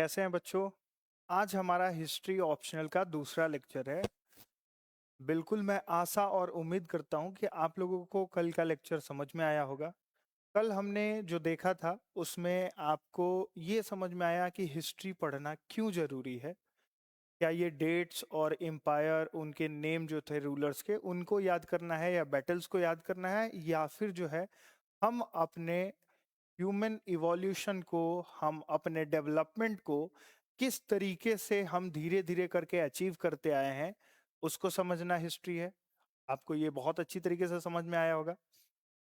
कैसे हैं बच्चों। आज हमारा हिस्ट्री ऑप्शनल का दूसरा लेक्चर है। बिल्कुल मैं आशा और उम्मीद करता हूं कि आप लोगों को कल का लेक्चर समझ में आया होगा। कल हमने जो देखा था उसमें आपको ये समझ में आया कि हिस्ट्री पढ़ना क्यों जरूरी है। क्या ये डेट्स और एम्पायर उनके नेम जो थे रूलर्स के उनको याद करना है या बैटल्स को याद करना है, या फिर जो है हम अपने ह्यूमन इवोल्यूशन को, हम अपने डेवलपमेंट को किस तरीके से हम धीरे धीरे करके अचीव करते आए हैं, उसको समझना हिस्ट्री है। आपको ये बहुत अच्छी तरीके से समझ में आया होगा।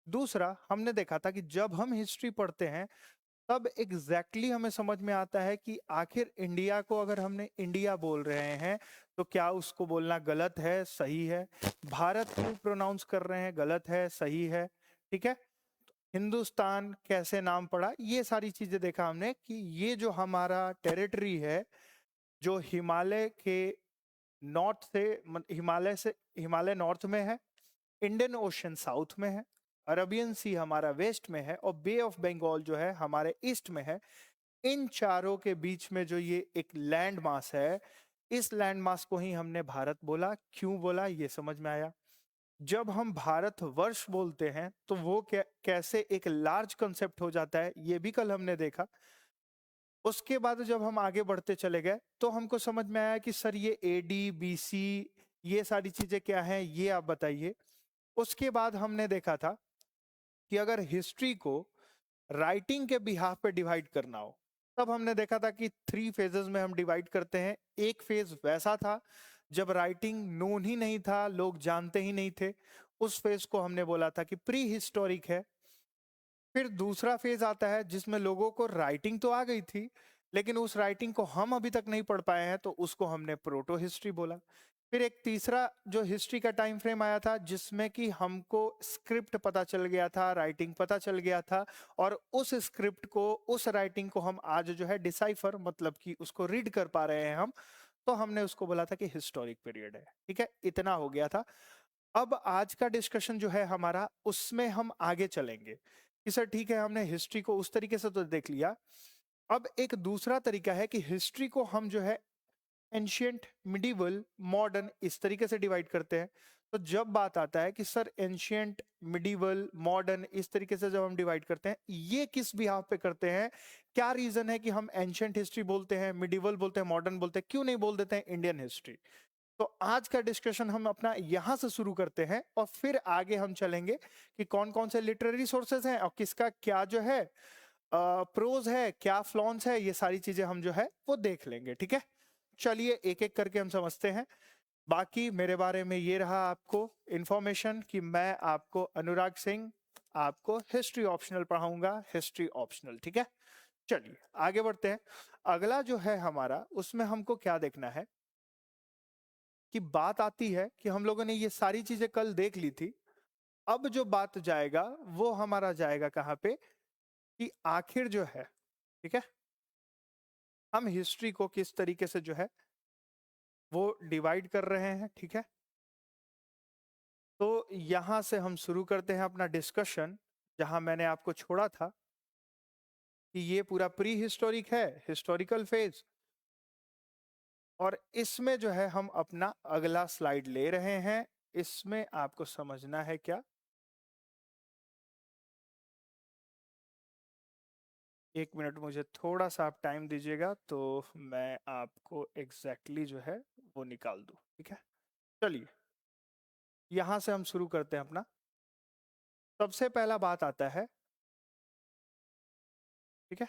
दूसरा, हमने देखा था कि जब हम हिस्ट्री पढ़ते हैं तब हमें समझ में आता है कि आखिर इंडिया को अगर हमने इंडिया बोल रहे हैं तो क्या उसको बोलना गलत है, सही है। भारत को प्रोनाउंस कर रहे हैं, गलत है, सही है। ठीक है। हिंदुस्तान कैसे नाम पड़ा, ये सारी चीजें देखा हमने कि ये जो हमारा टेरिटरी है, जो हिमालय के नॉर्थ से हिमालय नॉर्थ में है, इंडियन ओशन साउथ में है, अरबियन सी हमारा वेस्ट में है और बे ऑफ बंगाल जो है हमारे ईस्ट में है। इन चारों के बीच में जो ये एक लैंड मास है, इस लैंड मास को ही हमने भारत बोला। क्यों बोला ये समझ में आया। जब हम भारत वर्ष बोलते हैं तो वो कैसे एक लार्ज कंसेप्ट हो जाता है, ये भी कल हमने देखा। उसके बाद जब हम आगे बढ़ते चले गए तो हमको समझ में आया कि सर ये एडी बीसी ये सारी चीजें क्या हैं, ये आप बताइए। उसके बाद हमने देखा था कि अगर हिस्ट्री को राइटिंग के बिहाफ पे डिवाइड करना हो, तब हमने देखा था कि 3 फेजेस में हम डिवाइड करते हैं। एक फेज वैसा था जब राइटिंग नोन ही नहीं था, लोग जानते ही नहीं थे, उस फेज को हमने बोला था कि प्री हिस्टोरिक है। फिर दूसरा फेज आता है जिसमें लोगों को राइटिंग तो आ गई थी लेकिन उस राइटिंग को हम अभी तक नहीं पढ़ पाए हैं, तो उसको हमने प्रोटो हिस्ट्री बोला। फिर एक तीसरा जो हिस्ट्री का टाइम फ्रेम आया था जिसमें कि हमको स्क्रिप्ट पता चल गया था, राइटिंग पता चल गया था, और उस स्क्रिप्ट को, उस राइटिंग को हम आज जो है डिसाइफर मतलब कि उसको रीड कर पा रहे हैं हम, तो हमने उसको बोला था कि हिस्टोरिक पीरियड है। ठीक है, इतना हो गया था। अब आज का डिस्कशन जो है हमारा, उसमें हम आगे चलेंगे कि सर ठीक है, हमने हिस्ट्री को उस तरीके से तो देख लिया। अब एक दूसरा तरीका है कि हिस्ट्री को हम जो है एंशियंट, मिडिवल, मॉडर्न इस तरीके से डिवाइड करते हैं। तो जब बात आता है कि सर एंशियंट, मिडिवल, मॉडर्न इस तरीके से जब हम डिवाइड करते हैं, ये किस बिहाफ पे करते हैं, क्या रीजन है कि हम एंशियंट हिस्ट्री बोलते हैं, मिडिवल बोलते हैं, मॉडर्न बोलते हैं, क्यों नहीं बोल देते हैं इंडियन हिस्ट्री। तो आज का डिस्कशन हम अपना यहां से शुरू करते हैं और फिर आगे हम चलेंगे कि कौन कौन से लिटरेरी सोर्सेज हैं और किसका क्या जो है प्रोज है, क्या फ्लॉन्स है, ये सारी चीजें हम जो है वो देख लेंगे। ठीक है, चलिए एक एक करके हम समझते हैं। बाकी मेरे बारे में ये रहा आपको इंफॉर्मेशन कि मैं आपको अनुराग सिंह आपको हिस्ट्री ऑप्शनल पढ़ाऊंगा, हिस्ट्री ऑप्शनल। ठीक है, चलिए आगे बढ़ते हैं। अगला जो है हमारा, उसमें हमको क्या देखना है कि बात आती है कि हम लोगों ने ये सारी चीजें कल देख ली थी। अब जो बात जाएगा वो हमारा जाएगा कहाँ पे कि आखिर जो है, ठीक है, हम हिस्ट्री को किस तरीके से जो है वो डिवाइड कर रहे हैं। ठीक है, तो यहां से हम शुरू करते हैं अपना डिस्कशन जहां मैंने आपको छोड़ा था कि ये पूरा प्री हिस्टोरिक है, हिस्टोरिकल फेज। और इसमें जो है हम अपना अगला स्लाइड ले रहे हैं। इसमें आपको समझना है क्या, एक मिनट मुझे थोड़ा सा आप टाइम दीजिएगा तो मैं आपको एग्जैक्टली जो है वो निकाल दूं। ठीक है, चलिए यहां से हम शुरू करते हैं अपना। सबसे पहला बात आता है, ठीक है,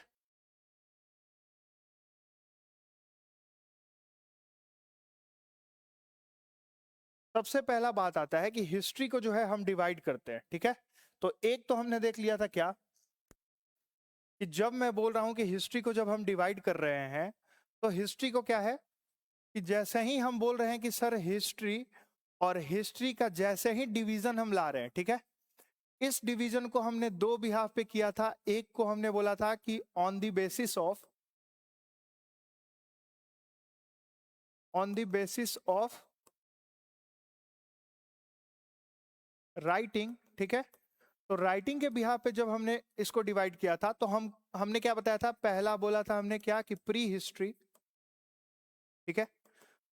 सबसे पहला बात आता है कि हिस्ट्री को जो है हम डिवाइड करते हैं। ठीक है, तो एक तो हमने देख लिया था क्या कि जब मैं बोल रहा हूं कि हिस्ट्री को जब हम डिवाइड कर रहे हैं तो हिस्ट्री को क्या है कि जैसे ही हम बोल रहे हैं कि सर हिस्ट्री, और हिस्ट्री का जैसे ही डिवीजन हम ला रहे हैं, ठीक है, इस डिवीजन को हमने दो बिहाफ पे किया था। एक को हमने बोला था कि on the basis of writing. ठीक है, तो राइटिंग के बिहार पे जब हमने इसको डिवाइड किया था तो हमने क्या बताया था, पहला बोला था हमने क्या कि प्री हिस्ट्री, ठीक है,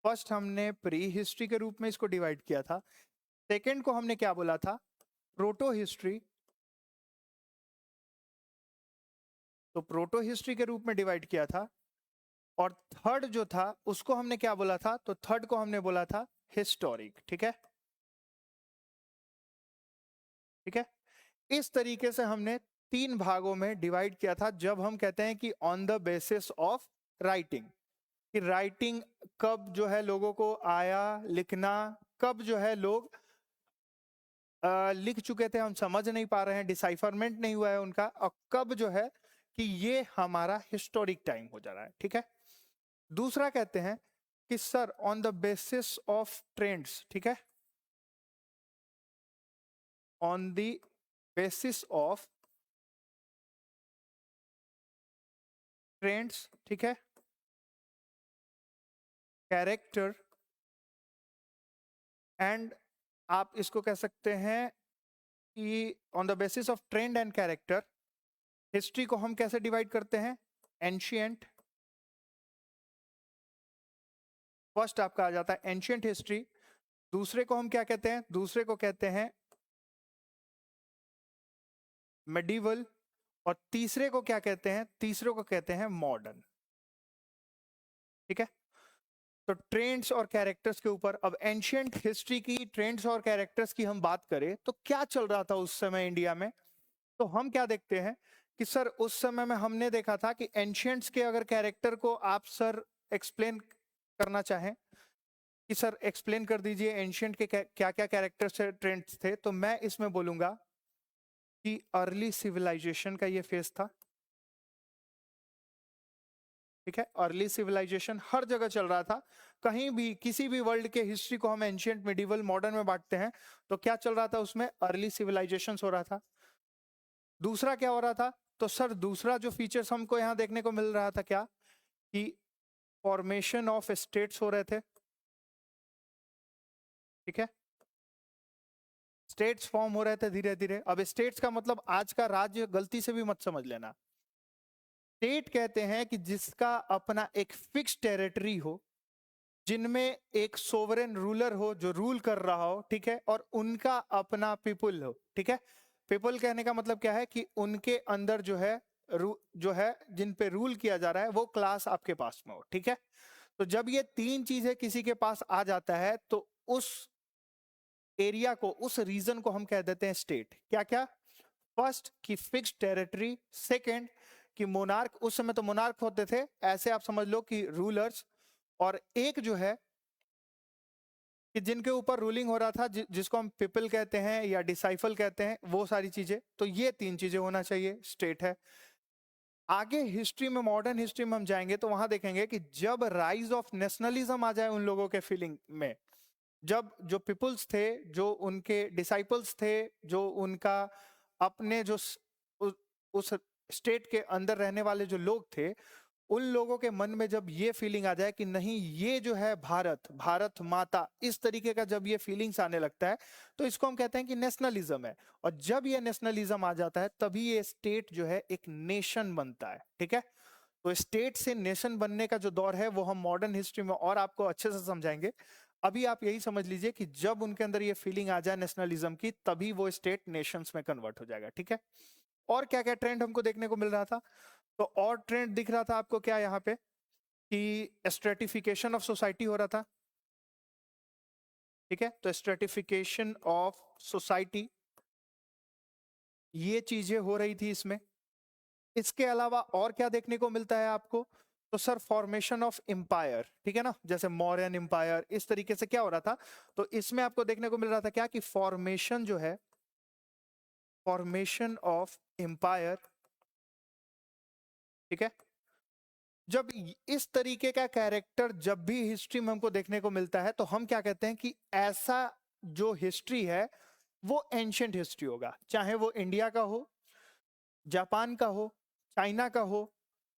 फर्स्ट हमने प्री हिस्ट्री के रूप में इसको डिवाइड किया था। सेकंड को हमने क्या बोला था, प्रोटो हिस्ट्री, तो प्रोटो हिस्ट्री के रूप में डिवाइड किया था। और थर्ड जो था उसको हमने क्या बोला था, तो थर्ड को हमने बोला था हिस्टोरिक, ठीक है, ठीक है। इस तरीके से हमने तीन भागों में डिवाइड किया था जब हम कहते हैं कि on the basis of writing, कि राइटिंग कब जो है लोगों को आया लिखना, कब जो है लोग लिख चुके थे हम समझ नहीं पा रहे हैं, डिसाइफरमेंट नहीं हुआ है उनका, और कब जो है कि ये हमारा हिस्टोरिक टाइम हो जा रहा है, ठीक है। दूसरा कहते हैं कि sir on the basis of trends, ठीक है, on the basis of trends, ठीक है, कैरेक्टर, एंड आप इसको कह सकते हैं कि on the basis of trend and character history को हम कैसे डिवाइड करते हैं, एंशियंट, फर्स्ट आपका आ जाता है एंशियंट हिस्ट्री। दूसरे को हम क्या कहते हैं, दूसरे को कहते हैं मेडिवल, और तीसरे को क्या कहते हैं, तीसरे को कहते हैं मॉडर्न, ठीक है। तो ट्रेंड्स और कैरेक्टर्स के ऊपर, अब एंशियंट हिस्ट्री की ट्रेंड्स और कैरेक्टर्स की हम बात करें तो क्या चल रहा था उस समय इंडिया में, तो हम क्या देखते हैं कि सर उस समय में हमने देखा था कि एंशियंट्स के अगर कैरेक्टर को आप सर एक्सप्लेन करना चाहें कि सर एक्सप्लेन कर दीजिए एंशियंट के क्या क्या कैरेक्टर्स ट्रेंड्स थे, तो मैं इसमें बोलूंगा कि अर्ली सिविलाइजेशन का ये फेज था, ठीक है। अर्ली सिविलाइजेशन हर जगह चल रहा था, कहीं भी किसी भी वर्ल्ड के हिस्ट्री को हम एंशियंट, मिडिवल, मॉडर्न में बांटते हैं तो क्या चल रहा था उसमें, अर्ली सिविलाइजेशन हो रहा था। दूसरा क्या हो रहा था, तो सर दूसरा जो फीचर्स हमको यहां देखने को मिल रहा था क्या, कि फॉर्मेशन ऑफ स्टेट्स हो रहे थे, ठीक है, स्टेट्स फॉर्म हो रहे थे धीरे धीरे। अब स्टेट्स का मतलब आज का राज्य गलती से भी मत समझ लेना, स्टेट कहते हैं कि जिसका अपना एक फिक्स टेरिटरी हो, जिनमें एक सोवरेन रूलर हो जो रूल कर रहा हो, ठीक है, और उनका अपना पीपल हो, ठीक है। पीपल कहने का मतलब क्या है कि उनके अंदर जो है जो है जिन पे रूल किया जा रहा है वो क्लास आपके पास में हो, ठीक है। तो जब ये तीन चीजें किसी के पास आ जाता है तो उस एरिया को, उस रीजन को हम कह देते हैं स्टेट। क्या क्या, फर्स्ट की फिक्स्ड टेरिटरी, सेकंड कि मोनार्क, उस समय तो मोनार्क होते थे, ऐसे आप समझ लो कि रूलर्स, और एक जो है कि जिनके ऊपर रूलिंग हो रहा था जिसको हम पीपल कहते हैं या डिसाइफल कहते हैं, वो सारी चीजें। तो ये तीन चीजें होना चाहिए, स्टेट है। आगे हिस्ट्री में, मॉडर्न हिस्ट्री में हम जाएंगे तो वहां देखेंगे कि जब राइज ऑफ नेशनलिज्म आ जाए उन लोगों के फीलिंग में, जब जो पीपल्स थे, जो उनके डिसाइपल्स थे, जो उनका अपने जो उस स्टेट के अंदर रहने वाले जो लोग थे, उन लोगों के मन में जब ये फीलिंग आ जाए कि नहीं ये जो है भारत, भारत माता, इस तरीके का जब ये फीलिंग्स आने लगता है तो इसको हम कहते हैं कि नेशनलिज्म है। और जब ये नेशनलिज्म आ जाता है तभी ये स्टेट जो है एक नेशन बनता है, ठीक है। तो स्टेट से नेशन बनने का जो दौर है वो हम मॉडर्न हिस्ट्री में और आपको अच्छे से समझाएंगे। अभी आप यही समझ लीजिए कि जब उनके अंदर ये फीलिंग आ जाए नेशनलिज्म की, तभी वो स्टेट नेशंस में कन्वर्ट हो जाएगा, ठीक है। और क्या क्या ट्रेंड हमको देखने को मिल रहा था, तो और ट्रेंड दिख रहा था आपको क्या यहाँ पे, कि स्ट्रेटिफिकेशन ऑफ सोसाइटी हो रहा था, ठीक है। तो स्ट्रेटिफिकेशन ऑफ सोसाइटी, ये चीजें हो रही थी इसमें। इसके अलावा और क्या देखने को मिलता है आपको, तो सर फॉर्मेशन ऑफ एम्पायर, ठीक है ना, जैसे मौर्यन एम्पायर, इस तरीके से क्या हो रहा था। तो इसमें आपको देखने को मिल रहा था क्या, कि फॉर्मेशन जो है, फॉर्मेशन ऑफ एम्पायर, ठीक है। जब इस तरीके का कैरेक्टर जब भी हिस्ट्री में हमको देखने को मिलता है तो हम क्या कहते हैं कि ऐसा जो हिस्ट्री है वो एंशियंट हिस्ट्री होगा, चाहे वो इंडिया का हो, जापान का हो, चाइना का हो,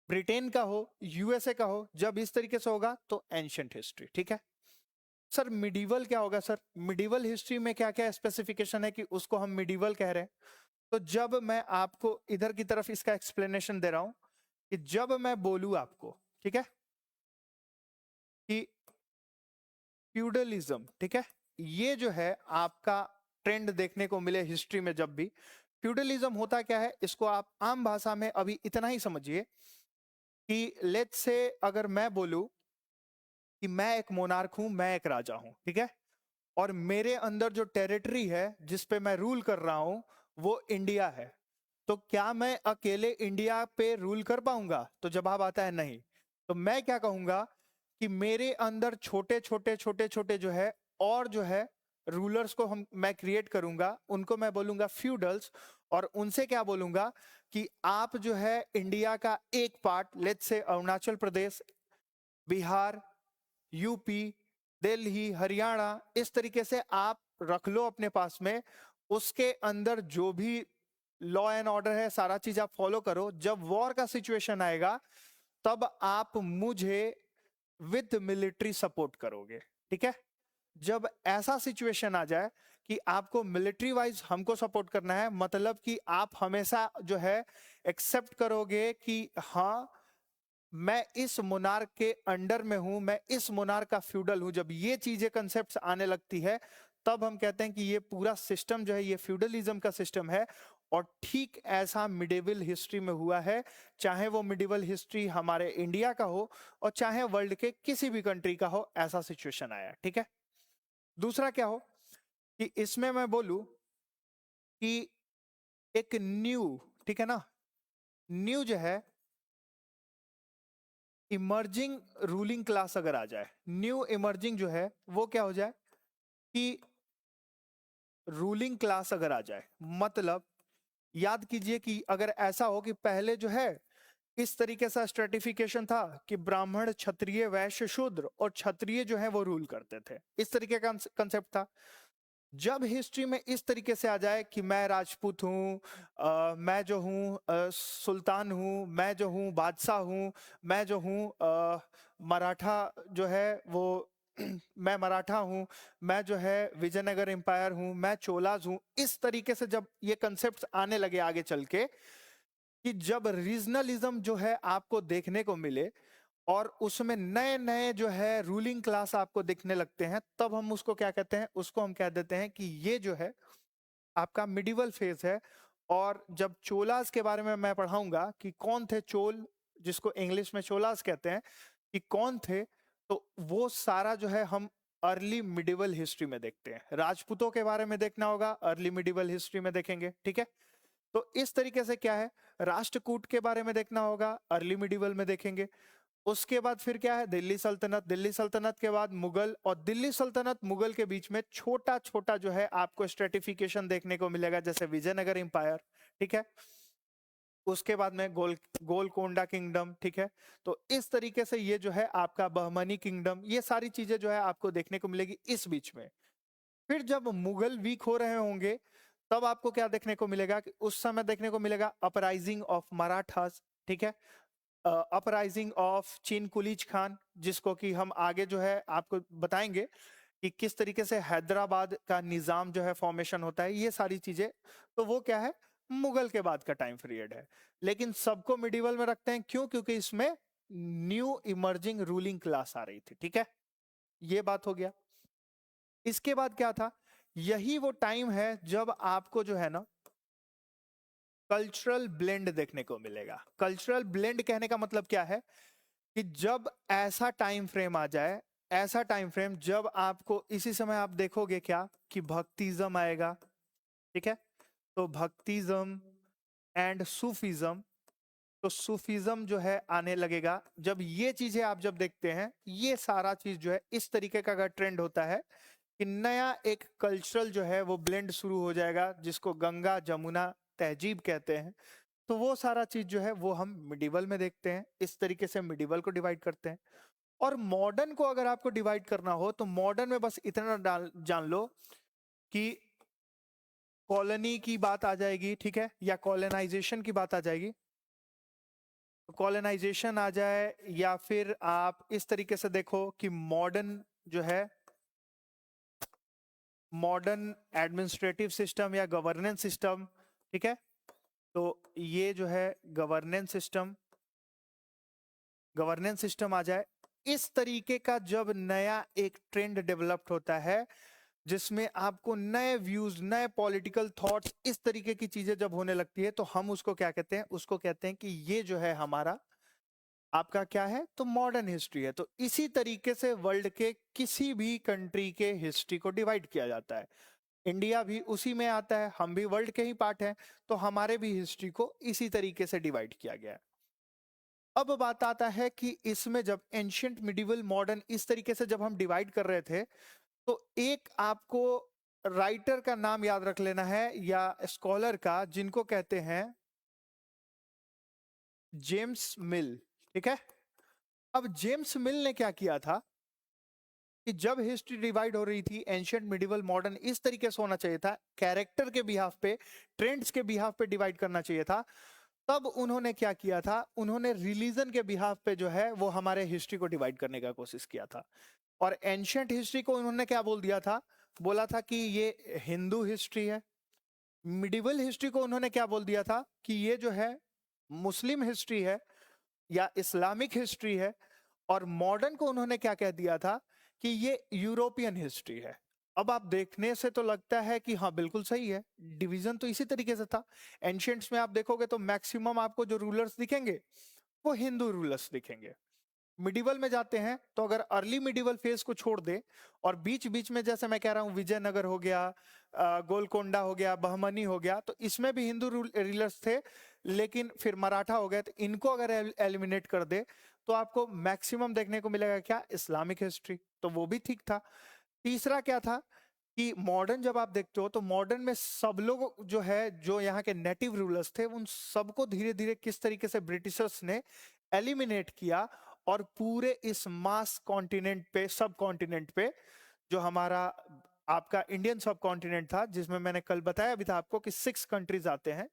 ब्रिटेन का हो, यूएसए का हो, जब इस तरीके से होगा तो एंशियंट हिस्ट्री, ठीक है। सर मिडिवल क्या होगा, सर मिडिवल हिस्ट्री में क्या क्या स्पेसिफिकेशन है कि उसको हम मिडिवल कह रहे हैं, तो जब मैं आपको इधर की तरफ इसका एक्सप्लेनेशन दे रहा हूं कि जब मैं बोलूं आपको, ठीक है, कि फ्यूडलिज्म, ठीक है, ये जो है आपका ट्रेंड देखने को मिले हिस्ट्री में। जब भी फ्यूडलिज्म होता क्या है, इसको आप आम भाषा में अभी इतना ही समझिए कि लेट्स से अगर मैं बोलूं कि मैं एक मोनार्क हूं, मैं एक राजा हूं, ठीक है, और मेरे अंदर जो टेरिटरी है जिस पे मैं रूल कर रहा हूं वो इंडिया है, तो क्या मैं अकेले इंडिया पे रूल कर पाऊंगा? तो जवाब आता है नहीं। तो मैं क्या कहूंगा कि मेरे अंदर छोटे छोटे छोटे छोटे जो है और जो है रूलर्स को मैं क्रिएट करूंगा, उनको मैं बोलूंगा फ्यूडल्स, और उनसे क्या बोलूंगा कि आप जो है इंडिया का एक part, let's say Arunachal Pradesh, Bihar, UP, Delhi, Haryana, इस तरीके से आप रख लो अपने पास में। उसके अंदर जो भी लॉ एंड ऑर्डर है सारा चीज आप फॉलो करो। जब वॉर का सिचुएशन आएगा तब आप मुझे विद मिलिट्री सपोर्ट करोगे, ठीक है। जब ऐसा सिचुएशन आ जाए कि आपको मिलिट्री वाइज हमको सपोर्ट करना है, मतलब कि आप हमेशा जो है एक्सेप्ट करोगे कि हाँ मैं इस मोनार्क के अंडर में हूं, मैं इस मोनार्क का फ्यूडल हूं, जब ये चीजें कंसेप्ट आने लगती है तब हम कहते हैं कि ये पूरा सिस्टम जो है ये फ्यूडलिज्म का सिस्टम है। और ठीक ऐसा मिडिवल हिस्ट्री में हुआ है, चाहे वो मिडिवल हिस्ट्री हमारे इंडिया का हो और चाहे वर्ल्ड के किसी भी कंट्री का हो, ऐसा सिचुएशन आया, ठीक है। दूसरा क्या हो कि इसमें मैं बोलूं कि एक न्यू, ठीक है ना, न्यू जो है इमर्जिंग रूलिंग क्लास अगर आ जाए, न्यू इमर्जिंग जो है वो क्या हो जाए कि रूलिंग क्लास अगर आ जाए, मतलब याद कीजिए कि अगर ऐसा हो कि पहले जो है इस तरीके से स्ट्रेटिफिकेशन था कि ब्राह्मण, क्षत्रिय, वैश्य, शूद्र, और क्षत्रिय जो है वो रूल करते थे, इस तरीके का कंसेप्ट था। जब हिस्ट्री में इस तरीके से आ जाए कि मैं राजपूत हूँ, मैं जो हूँ सुल्तान हूँ, मैं जो हूँ बादशाह हूँ, मैं जो हूँ मराठा जो है वो मैं मराठा हूँ, मैं जो है विजयनगर एम्पायर हूँ, मैं चोलाज हूँ, इस तरीके से जब ये कंसेप्ट आने लगे आगे चल के, कि जब रीजनलिज्म जो है आपको देखने को मिले और उसमें नए नए जो है रूलिंग क्लास आपको दिखने लगते हैं, तब हम उसको क्या कहते हैं, उसको हम कह देते हैं कि ये जो है आपका मिडिवल फेज है। और जब चोलास के बारे में मैं पढ़ाऊंगा कि कौन थे चोल, जिसको इंग्लिश में चोलास कहते हैं, कि कौन थे, तो वो सारा जो है हम अर्ली मिडिवल हिस्ट्री में देखते हैं। राजपूतों के बारे में देखना होगा, अर्ली मिडिवल हिस्ट्री में देखेंगे, ठीक है। तो इस तरीके से क्या है, राष्ट्रकूट के बारे में देखना होगा, अर्ली मिडिवल में देखेंगे। उसके बाद फिर क्या है, दिल्ली सल्तनत, दिल्ली सल्तनत के बाद मुगल, और दिल्ली सल्तनत मुगल के बीच में छोटा छोटा जो है आपको स्ट्रेटिफिकेशन देखने को मिलेगा, जैसे विजयनगर एम्पायर, ठीक है। उसके बाद में गोलकोंडा किंगडम, ठीक है। तो इस तरीके से ये जो है आपका बहमनी किंगडम, ये सारी चीजें जो है आपको देखने को मिलेगी इस बीच में। फिर जब मुगल वीक हो रहे होंगे तब आपको क्या देखने को मिलेगा कि उस समय देखने को मिलेगा अपराइजिंग ऑफ मराठास, ठीक है, अपराइजिंग ऑफ चीन कुलीज खान, जिसको कि हम आगे जो है आपको बताएंगे कि किस तरीके से हैदराबाद का निजाम जो है फॉर्मेशन होता है, ये सारी चीजें। तो वो क्या है, मुगल के बाद का टाइम पीरियड है। लेकिन सबको मिडिवल में रखते हैं, क्यों? क्योंकि इसमें न्यू इमर्जिंग रूलिंग क्लास आ रही थी, ठीक है। ये बात हो गया। इसके बाद क्या था, यही वो टाइम है जब आपको जो है ना कल्चरल ब्लेंड देखने को मिलेगा। कल्चरल ब्लेंड कहने का मतलब क्या है कि जब ऐसा टाइम फ्रेम आ जाए, ऐसा टाइम फ्रेम जब आपको इसी समय आप देखोगे क्या कि भक्तिज्म आएगा, ठीक है। तो भक्तिज्म एंड सूफिज्म, तो सूफिज्म जो है आने लगेगा। जब ये चीजें आप जब देखते हैं, ये सारा चीज जो है इस तरीके का अगर ट्रेंड होता है कि नया एक कल्चरल जो है वो ब्लेंड शुरू हो जाएगा, जिसको गंगा जमुना तहजीब कहते हैं। तो वो सारा चीज जो है वो हम मिडिवल में देखते हैं। इस तरीके से मिडिवल को डिवाइड करते हैं। और मॉडर्न को अगर आपको डिवाइड करना हो तो मॉडर्न में बस इतना जान लो कि कॉलोनी की बात आ जाएगी, ठीक है, या कॉलोनाइजेशन की बात आ जाएगी। कॉलोनाइजेशन आ जाए, या फिर आप इस तरीके से देखो कि मॉडर्न जो है, मॉडर्न एडमिनिस्ट्रेटिव सिस्टम या गवर्नेंस सिस्टम, ठीक है। तो ये जो है गवर्नेंस सिस्टम आ जाए। इस तरीके का जब नया एक ट्रेंड डेवलप्ड होता है जिसमें आपको नए व्यूज, नए पॉलिटिकल थॉट्स, इस तरीके की चीजें जब होने लगती है तो हम उसको क्या कहते हैं? उसको कहते हैं कि ये जो है हमारा आपका क्या है? तो मॉडर्न हिस्ट्री है। तो इसी तरीके से वर्ल्ड के किसी भी कंट्री के हिस्ट्री को डिवाइड किया जाता है। इंडिया भी उसी में आता है, हम भी वर्ल्ड के ही पार्ट हैं, तो हमारे भी हिस्ट्री को इसी तरीके से डिवाइड किया गया है। अब बात आता है कि इसमें जब एंशियंट, मिडिवल, मॉडर्न इस तरीके से जब हम डिवाइड कर रहे थे, तो एक आपको राइटर का नाम याद रख लेना है या स्कॉलर का, जिनको कहते हैं जेम्स मिल। ठीक है। अब जेम्स मिल ने क्या किया था कि जब हिस्ट्री डिवाइड हो रही थी, एंशियंट, मिडिवल, मॉडर्न इस तरीके से होना चाहिए था, कैरेक्टर के बिहाफ पे, ट्रेंड्स के बिहाफ पे डिवाइड करना चाहिए था, तब उन्होंने क्या किया था? उन्होंने रिलीजन के बिहाफ पे जो है वो हमारे हिस्ट्री को डिवाइड करने का कोशिश किया था। और एंशियंट हिस्ट्री को उन्होंने क्या बोल दिया था? बोला था कि ये हिंदू हिस्ट्री है। मिडिवल हिस्ट्री को उन्होंने क्या बोल दिया था? कि ये जो है मुस्लिम हिस्ट्री है या इस्लामिक हिस्ट्री है। और मॉडर्न को उन्होंने क्या कह दिया था? कि ये यूरोपियन हिस्ट्री है। अब आप देखने से तो लगता है कि हाँ बिल्कुल सही है, डिवीजन तो इसी तरीके से था। एंशियंट्स में आप देखोगे तो मैक्सिमम आपको जो रूलर्स दिखेंगे वो हिंदू रूलर्स दिखेंगे। मिडिवल में जाते हैं तो अगर अर्ली मिडिवल फेज को छोड़ दे और बीच बीच में जैसे मैं कह रहा हूं विजयनगर हो गया, गोलकोंडा हो गया, बहमनी हो गया, तो इसमें भी हिंदू रूलर्स थे। लेकिन फिर मराठा हो गए, तो इनको अगर एलिमिनेट कर दे तो आपको मैक्सिमम देखने को मिलेगा क्या? Islamic history. तो वो भी ठीक था। तीसरा क्या था कि मॉडर्न जब आप देखते हो तो मॉडर्न में सब लोग जो है, जो यहाँ के नेटिव रूलर्स थे, उन सबको धीरे धीरे किस तरीके से ब्रिटिशर्स ने एलिमिनेट किया और पूरे इस मास कॉन्टिनेंट पे, सब कॉन्टिनेंट पे, जो हमारा आपका इंडियन सब कॉन्टिनेंट था, जिसमें मैंने कल बताया भी था आपको कि 6 कंट्रीज आते हैं,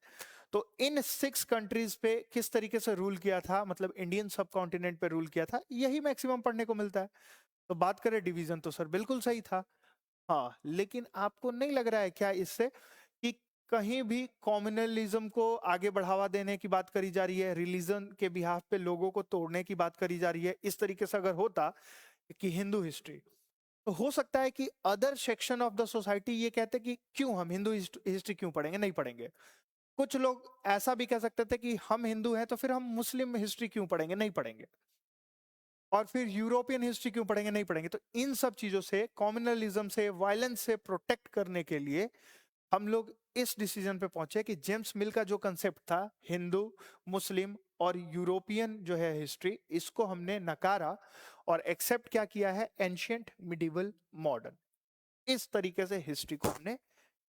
तो इन 6 कंट्रीज पे किस तरीके से रूल किया था, मतलब इंडियन सब कॉन्टिनेंट पे रूल किया था, यही मैक्सिमम पढ़ने को मिलता है। तो बात करें डिवीजन, तो सर बिल्कुल सही था। हाँ, लेकिन आपको नहीं लग रहा है क्या इससे कि कहीं भी कॉम्युनलिज्म को आगे बढ़ावा देने की बात करी जा रही है, रिलीजन के बिहाफ पे लोगों को तोड़ने की बात करी जा रही है? इस तरीके से अगर होता कि हिंदू हिस्ट्री, तो हो सकता है कि other section of the society ये कहते कि क्यों हम हिंदू हिस्ट्री क्यों पढ़ेंगे, नहीं पढ़ेंगे। कुछ लोग ऐसा भी कह सकते थे कि हम हिंदू हैं तो फिर हम मुस्लिम हिस्ट्री क्यों पढ़ेंगे, नहीं पढ़ेंगे। और फिर यूरोपियन हिस्ट्री क्यों पढ़ेंगे, नहीं पढ़ेंगे। तो इन सब चीजों से, कॉम्युनलिज्म से, वायलेंस से प्रोटेक्ट करने के लिए हम लोग इस डिसीजन पे पहुंचे कि जेम्स मिल का जो कंसेप्ट था, हिंदू, मुस्लिम और यूरोपियन जो है हिस्ट्री, इसको हमने नकारा और एक्सेप्ट क्या किया है? Ancient, medieval, modern. इस तरीके से हिस्ट्री को हमने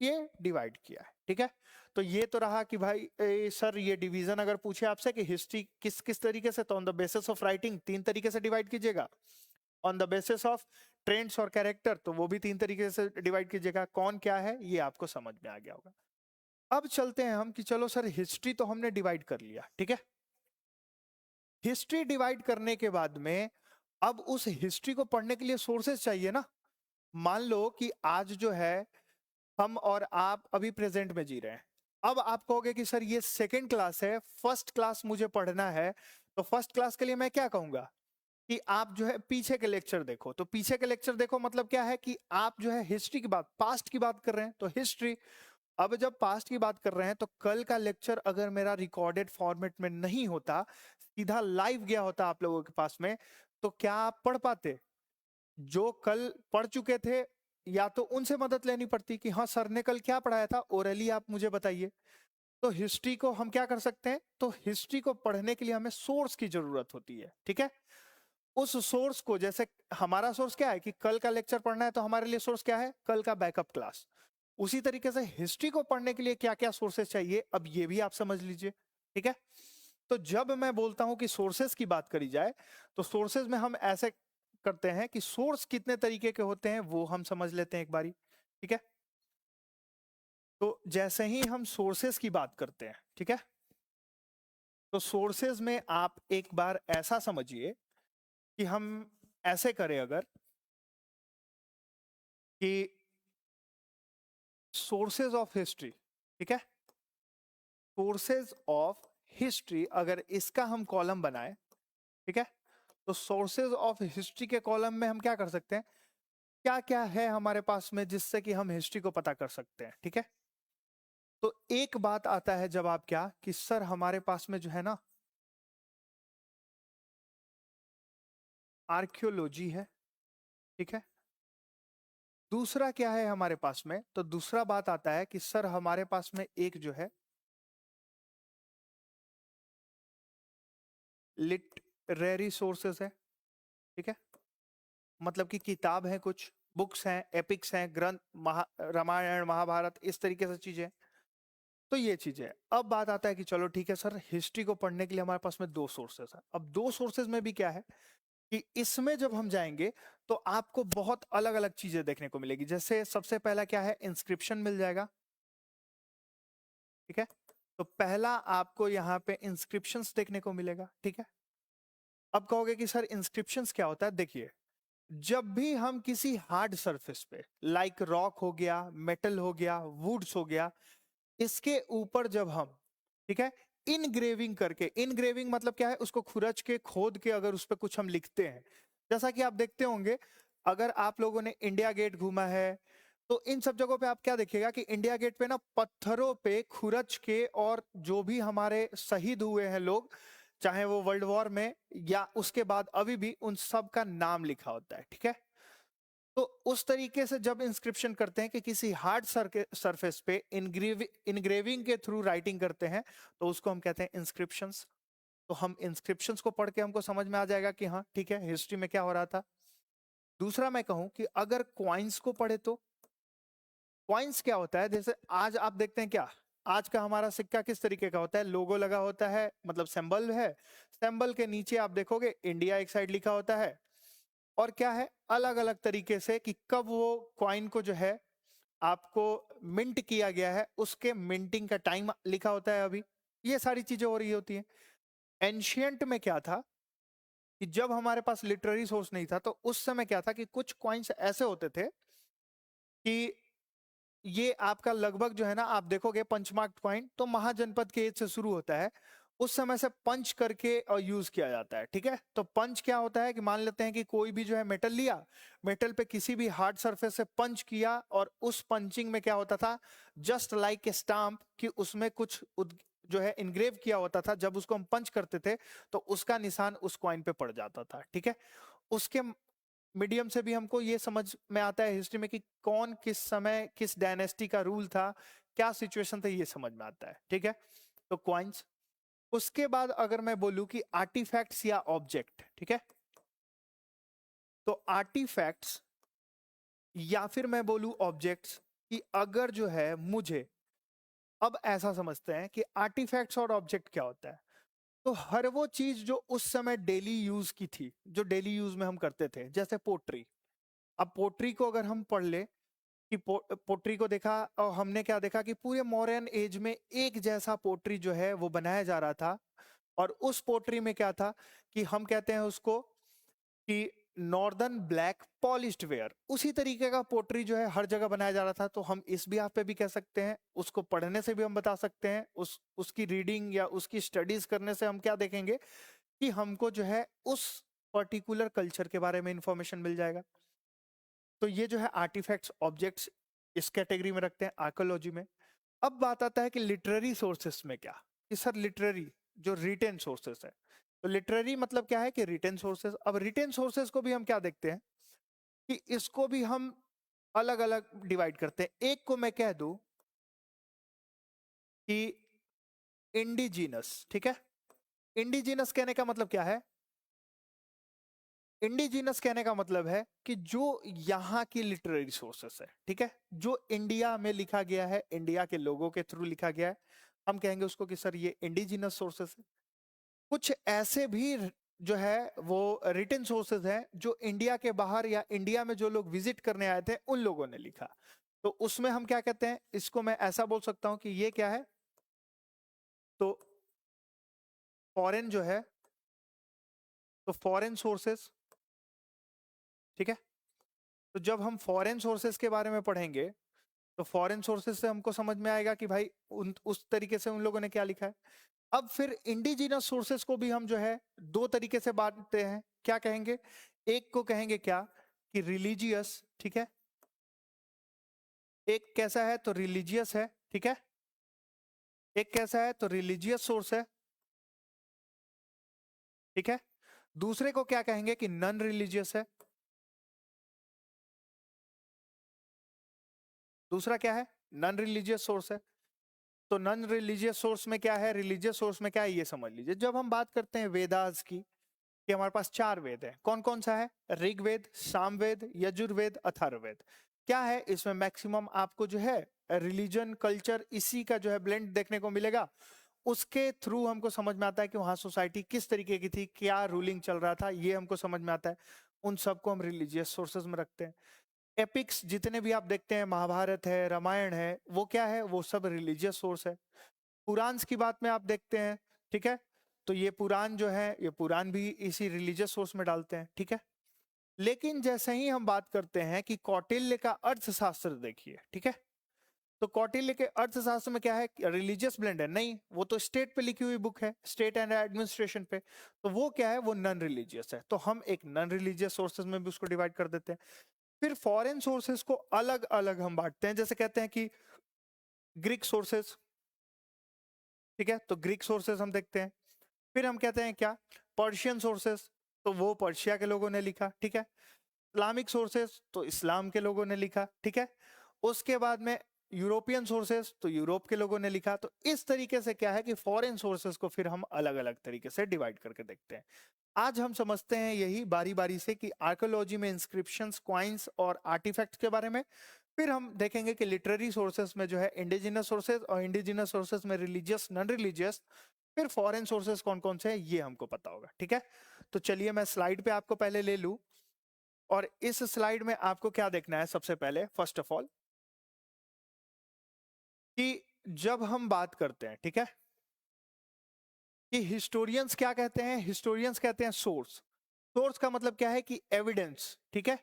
ये डिवाइड किया है। ठीक है। तो ये तो रहा कि भाई सर ये डिवीजन अगर पूछे आपसे कि हिस्ट्री किस किस तरीके से, तो on the basis of writing 3 तरीके से डिवाइड कीजिएगा, on the basis of trends और कैरेक्टर तो वो भी 3 तरीके से डिवाइड कीजिएगा। कौन क्या है ये आपको समझ में आ गया होगा। अब चलते हैं हम कि चलो सर हिस्ट्री तो हमने डिवाइड कर लिया, ठीक है। हिस्ट्री डिवाइड करने के बाद में अब उस हिस्ट्री को पढ़ने के लिए सोर्सेस चाहिए ना। मान लो कि आज जो है हम और आप अभी प्रेजेंट में जी रहे हैं। अब आप कहोगे कि सर ये सेकंड क्लास है, फर्स्ट क्लास मुझे पढ़ना है, तो फर्स्ट क्लास के लिए मैं क्या कहूंगा कि आप जो है पीछे के लेक्चर देखो। तो पीछे के लेक्चर देखो मतलब क्या है कि आप जो है हिस्ट्री की बात, पास्ट की बात कर रहे हैं तो हिस्ट्री। अब जब पास्ट की बात कर रहे हैं तो कल का लेक्चर अगर मेरा रिकॉर्डेड फॉर्मेट में नहीं होता, सीधा लाइव गया होता आप लोगों के पास में, तो क्या आप पढ़ पाते? जो कल पढ़ चुके थे या तो उनसे मदद लेनी पड़ती कि हाँ सर ने कल क्या पढ़ाया था, ओरली आप मुझे बताइए। तो हिस्ट्री को हम क्या कर सकते हैं? तो हिस्ट्री को पढ़ने के लिए हमें सोर्स की जरूरत होती है, ठीक है। उस सोर्स को, जैसे हमारा सोर्स क्या है कि कल का लेक्चर पढ़ना है, तो हमारे लिए सोर्स क्या है? कल का बैकअप क्लास। उसी तरीके से हिस्ट्री को पढ़ने के लिए क्या क्या सोर्सेस चाहिए, अब ये भी आप समझ लीजिए, ठीक है। तो जब मैं बोलता हूं कि सोर्सेस की बात करी जाए, तो सोर्सेस में हम ऐसे करते हैं कि सोर्स कितने तरीके के होते हैं वो हम समझ लेते हैं एक बारी, ठीक है। तो जैसे ही हम सोर्सेस की बात करते हैं, ठीक है, तो सोर्सेज में आप एक बार ऐसा समझिए कि हम ऐसे करें अगर कि सोर्सेज ऑफ हिस्ट्री, ठीक है, सोर्सेज ऑफ हिस्ट्री, अगर इसका हम कॉलम बनाए, ठीक है, तो सोर्सेज ऑफ हिस्ट्री के कॉलम में हम क्या कर सकते हैं, क्या क्या है हमारे पास में जिससे कि हम हिस्ट्री को पता कर सकते हैं, ठीक है। तो एक बात आता है जब आप क्या कि सर हमारे पास में जो है ना आर्कियोलॉजी है, ठीक है। दूसरा क्या है हमारे पास में, तो दूसरा बात आता है कि सर हमारे पास में एक जो है लिटरेरी सोर्सेस है, ठीक है, मतलब कि किताब है, कुछ बुक्स हैं, एपिक्स हैं, ग्रंथ, रामायण महाभारत, इस तरीके से चीजें। तो ये चीजें, अब बात आता है कि चलो ठीक है सर, हिस्ट्री को पढ़ने के लिए हमारे पास में दो सोर्सेस है। अब दो सोर्सेस में भी क्या है कि इसमें जब हम जाएंगे तो आपको बहुत अलग अलग चीजें देखने को मिलेगी। जैसे सबसे पहला क्या है, इंस्क्रिप्शन मिल जाएगा, ठीक है। तो पहला आपको यहाँ पे इंस्क्रिप्शंस देखने को मिलेगा, ठीक है। अब कहोगे कि सर इंस्क्रिप्शंस क्या होता है, देखिए जब भी हम किसी हार्ड सरफेस पे, लाइक रॉक हो गया, मेटल हो गया, वुड्स हो गया, इसके ऊपर जब हम, ठीक है, इनग्रेविंग करके, इनग्रेविंग मतलब क्या है, उसको खुरच के खोद के अगर उस पर कुछ हम लिखते हैं, जैसा कि आप देखते होंगे अगर आप लोगों ने इंडिया गेट घूमा है तो इन सब जगहों पे आप क्या देखिएगा कि इंडिया गेट पे ना पत्थरों पे खुरच के, और जो भी हमारे शहीद हुए हैं लोग, चाहे वो वर्ल्ड वॉर में या उसके बाद, अभी भी उन सब का नाम लिखा होता है, ठीक है। तो उस तरीके से जब इंस्क्रिप्शन करते हैं कि किसी हार्ड सरफेस पे इनग्रेविंग के थ्रू राइटिंग करते हैं, तो उसको हम कहते हैं इंस्क्रिप्शंस। तो हम इंस्क्रिप्शंस को पढ़ के हमको समझ में आ जाएगा कि हाँ ठीक है, हिस्ट्री में क्या हो रहा था। दूसरा मैं कहूं कि अगर क्वाइंस को पढ़े तो क्वाइंस क्या होता है, जैसे आज आप देखते हैं क्या, आज का हमारा सिक्का किस तरीके का होता है, लोगो लगा होता है, मतलब सिंबल है, सिंबल के नीचे आप देखोगे इंडिया एक साइड लिखा होता है, और क्या है अलग अलग तरीके से कि कब वो क्वाइन को जो है आपको मिंट किया गया है, उसके मिंटिंग का टाइम लिखा होता है अभी, ये सारी चीजें हो रही होती हैं। एंशियंट में क्या था कि जब हमारे पास लिटरेरी सोर्स नहीं था तो उस समय क्या था कि कुछ कॉइन्स ऐसे होते थे कि ये आपका लगभग जो है ना, आप देखोगे पंचमार्क कॉइन तो महाजनपद के एज से शुरू होता है, उस समय से पंच करके और यूज किया जाता है, ठीक है। तो पंच क्या होता है कि मान लेते हैं कि कोई भी जो है मेटल लिया, मेटल पे किसी भी हार्ड सरफेस से पंच किया, और उस पंचिंग में क्या होता था, जस्ट लाइक ए स्टाम्प, कि उसमें कुछ जो है इनग्रेव किया होता था, जब उसको हम पंच करते थे तो उसका निशान उस कॉइन पे पड़ जाता था, ठीक है। उसके मीडियम से भी हमको ये समझ में आता है हिस्ट्री में कि कौन किस समय किस डायनेस्टी का रूल था, क्या सिचुएशन था, ये समझ में आता है, ठीक है। तो क्वाइंस। उसके बाद अगर मैं बोलूं कि आर्टिफैक्ट्स या ऑब्जेक्ट, ठीक है, तो आर्टिफैक्ट्स या फिर मैं बोलूं ऑब्जेक्ट्स, कि अगर जो है मुझे, अब ऐसा समझते हैं कि आर्टिफैक्ट्स और ऑब्जेक्ट क्या होता है, तो हर वो चीज जो उस समय डेली यूज की थी, जो डेली यूज में हम करते थे, जैसे पोट्री। अब पोट्री को अगर हम पढ़ ले कि पोट्री को देखा, और हमने क्या देखा कि पूरे मॉडर्न एज में एक जैसा पोट्री जो है वो बनाया जा रहा था, और उस पोट्री में क्या था कि हम कहते हैं उसको कि नॉर्दर्न ब्लैक पॉलिश्ड वेयर, उसी तरीके का पोट्री जो है हर जगह बनाया जा रहा था। तो हम इस भी आप पे भी कह सकते हैं, उसको पढ़ने से भी हम बता सकते हैं, उसकी रीडिंग या उसकी स्टडीज करने से हम क्या देखेंगे कि हमको जो है उस पर्टिकुलर कल्चर के बारे में इंफॉर्मेशन मिल जाएगा। तो ये जो है आर्टिफैक्ट्स ऑब्जेक्ट्स इस कैटेगरी में रखते हैं आर्कोलॉजी में। अब बात आता है कि लिटरेरी सोर्सेस में क्या, कि सर लिटरेरी जो रिटेन सोर्सेस है, तो लिटरेरी मतलब क्या है कि रिटेन सोर्सेस। अब रिटेन सोर्सेस को भी हम क्या देखते हैं कि इसको भी हम अलग अलग डिवाइड करते हैं। एक को मैं कह दूं कि इंडिजीनस, ठीक है। इंडिजीनस कहने का मतलब क्या है, इंडिजीनस कहने का मतलब है कि जो यहाँ की लिटरेरी सोर्सेस है, ठीक है, जो इंडिया में लिखा गया है, इंडिया के लोगों के थ्रू लिखा गया है, हम कहेंगे उसको कि सर ये इंडिजीनस सोर्सेस है। कुछ ऐसे भी जो है वो रिटन सोर्सेज हैं जो इंडिया के बाहर या इंडिया में जो लोग विजिट करने आए थे उन लोगों ने लिखा, तो उसमें हम क्या कहते हैं, इसको मैं ऐसा बोल सकता हूं कि ये क्या है, तो फॉरेन जो है, तो फॉरेन सोर्सेस, ठीक है। तो जब हम फॉरेन सोर्सेस के बारे में पढ़ेंगे तो फॉरेन सोर्सेज से हमको समझ में आएगा कि भाई उस तरीके से उन लोगों ने क्या लिखा है। अब फिर इंडिजिनस सोर्सेस को भी हम जो है दो तरीके से बांटते हैं। क्या कहेंगे? एक को कहेंगे क्या कि रिलीजियस, ठीक है, एक कैसा है तो रिलीजियस है, ठीक है, एक कैसा है तो रिलीजियस सोर्स है, ठीक है। दूसरे को क्या कहेंगे कि नॉन रिलीजियस है। दूसरा क्या है? नॉन रिलीजियस सोर्स है। तो नॉन रिलीजियस सोर्स में क्या है, रिलीजियस सोर्स में क्या है, ये समझ लीजिए। जब हम बात करते हैं वेदास की, कि हमारे पास 4 वेद है, कौन कौन सा है? ऋग्वेद, सामवेद, यजुर्वेद, अथर्ववेद। क्या है इसमें? मैक्सिमम आपको जो है रिलीजन, कल्चर, इसी का जो है ब्लेंड देखने को मिलेगा। उसके थ्रू हमको समझ में आता है कि वहां सोसाइटी किस तरीके की थी, क्या रूलिंग चल रहा था, ये हमको समझ में आता है। उन सबको हम रिलीजियस सोर्सेज में रखते हैं। एपिक्स जितने भी आप देखते हैं, महाभारत है, रामायण है, वो क्या है? वो सब रिलीजियस सोर्स है। पुराण की बात में आप देखते हैं, ठीक है, तो ये पुराण जो है, ये पुराण भी इसी रिलीजियस सोर्स में डालते हैं, ठीक है। लेकिन जैसे ही हम बात करते हैं कि कौटिल्य का अर्थशास्त्र देखिए, ठीक है, तो कौटिल्य के अर्थशास्त्र में क्या है? रिलीजियस ब्लेंड है? नहीं, वो तो स्टेट पे लिखी हुई बुक है, स्टेट एंड एडमिनिस्ट्रेशन पे। तो वो क्या है? वो नॉन रिलीजियस है। तो हम एक नॉन रिलीजियस सोर्सेज में भी उसको डिवाइड कर देते हैं। फिर फॉरेन सोर्सेज को अलग अलग हम बांटते हैं। जैसे कहते हैं कि ग्रीक सोर्सेज, ठीक है, तो ग्रीक सोर्सेज हम देखते हैं। फिर हम कहते हैं क्या? पर्शियन सोर्सेस, तो वो पर्शिया के लोगों ने लिखा, ठीक है। इस्लामिक सोर्सेस, तो इस्लाम के लोगों ने लिखा, ठीक है। उसके बाद में यूरोपियन सोर्सेस, तो यूरोप के लोगों ने लिखा। तो इस तरीके से क्या है कि फॉरेन सोर्सेस को फिर हम अलग अलग तरीके से डिवाइड करके देखते हैं। आज हम समझते हैं यही बारी बारी से कि आर्कियोलॉजी में इंस्क्रिप्शंस, क्वाइंस और आर्टिफैक्ट्स के बारे में। फिर हम देखेंगे कि लिटरेरी सोर्सेस में जो है इंडिजिनस सोर्सेस, और इंडिजिनस सोर्सेस में रिलीजियस, नॉन रिलीजियस। फिर फॉरेन सोर्सेस कौन कौन से हैं ये हमको पता होगा, ठीक है। तो चलिए मैं स्लाइड पे आपको पहले ले लूं। और इस स्लाइड में आपको क्या देखना है? सबसे पहले फर्स्ट ऑफ ऑल कि जब हम बात करते हैं, ठीक है, कि हिस्टोरियंस क्या कहते हैं? हिस्टोरियंस कहते हैं सोर्स। सोर्स का मतलब क्या है कि एविडेंस, ठीक है।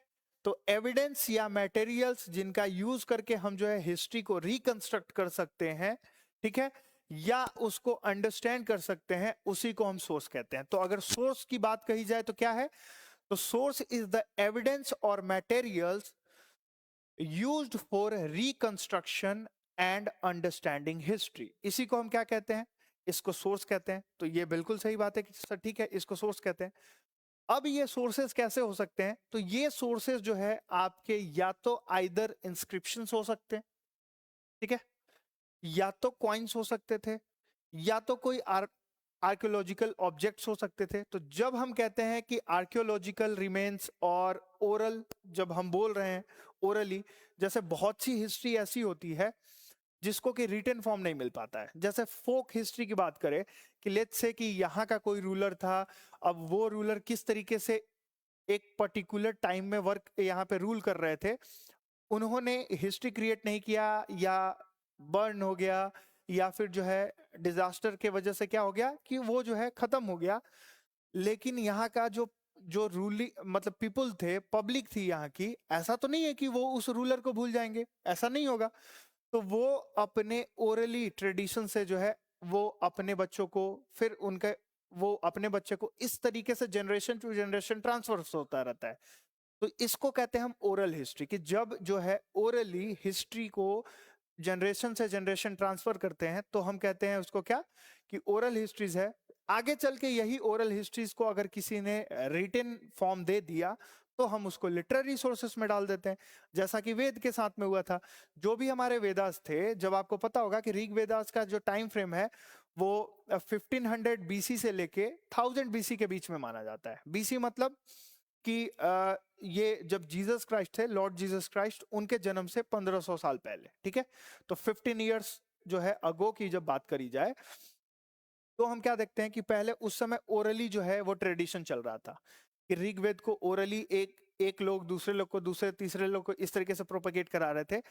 तो एविडेंस या मटेरियल्स जिनका यूज करके हम जो है हिस्ट्री को रिकंस्ट्रक्ट कर सकते हैं, ठीक है, या उसको अंडरस्टैंड कर सकते हैं, उसी को हम सोर्स कहते हैं। तो अगर सोर्स की बात कही जाए तो क्या है? तो सोर्स इज द एविडेंस और materials used for reconstruction and understanding history. इसी को हम क्या कहते हैं? इसको सोर्स कहते हैं। तो ये बिल्कुल सही बात है कि सर ठीक है, इसको सोर्स कहते हैं। अब ये सोर्सेस कैसे हो सकते हैं? तो ये सोर्सेस जो है आपके या तो आइदर इंस्क्रिप्शंस हो सकते हैं, ठीक है, या तो कॉइन्स हो सकते थे, या तो कोई आर्कियोलॉजिकल ऑब्जेक्ट्स हो सकते थे। तो जब हम कहते हैं कि आर्कियोलॉजिकल रिमेन्स और ओरल, जब हम बोल रहे हैं ओरली, जैसे बहुत सी हिस्ट्री ऐसी होती है जिसको कि रिटन फॉर्म नहीं मिल पाता है। जैसे फोक हिस्ट्री की बात करें कि लेट्स से कि यहाँ का कोई रूलर था, अब वो रूलर किस तरीके से एक पर्टिकुलर टाइम में वर्क यहाँ पे रूल कर रहे थे, उन्होंने हिस्ट्री क्रिएट नहीं किया, या बर्न हो गया, या फिर जो है डिजास्टर के वजह से क्या हो गया कि वो जो है खत्म हो गया। लेकिन यहाँ का जो जो रूली मतलब पीपल थे, पब्लिक थी यहाँ की, ऐसा तो नहीं है कि वो उस रूलर को भूल जाएंगे, ऐसा नहीं होगा। तो वो अपने ओरली ट्रेडिशन से जो है वो अपने बच्चों को, फिर उनके वो अपने बच्चे को इस तरीके से जनरेशन टू जनरेशन ट्रांसफर होता रहता है। तो इसको कहते हैं हम ओरल हिस्ट्री, कि जब जो है ओरली हिस्ट्री को जनरेशन से जनरेशन ट्रांसफर करते हैं तो हम कहते हैं उसको क्या, कि ओरल हिस्ट्रीज है। आगे चल के यही ओरल हिस्ट्रीज को अगर किसी ने रिटन फॉर्म दे दिया तो हम उसको लिटरेरी सोर्सेस में डाल देते हैं, जैसा कि वेद के साथ में हुआ था। जो भी हमारे वेदास थे, जब आपको पता होगा कि ऋग वेदास का जो टाइम फ्रेम है वो 1500 बीसी से लेके 1000 बीसी के बीच में माना जाता है। बीसी मतलब कि ये जब जीसस क्राइस्ट थे, लॉर्ड जीसस क्राइस्ट, उनके जन्म से 1500 साल पहले, ठीक है। तो 15 इयर्स जो है अगो की जब बात करी जाए, तो हम क्या देखते हैं कि पहले उस समय ओरली जो है वो ट्रेडिशन चल रहा था, कि ऋग्वेद को ओरली एक लोग दूसरे लोग को, दूसरे तीसरे लोग को इस तरीके से प्रोपेगेट करा रहे थे।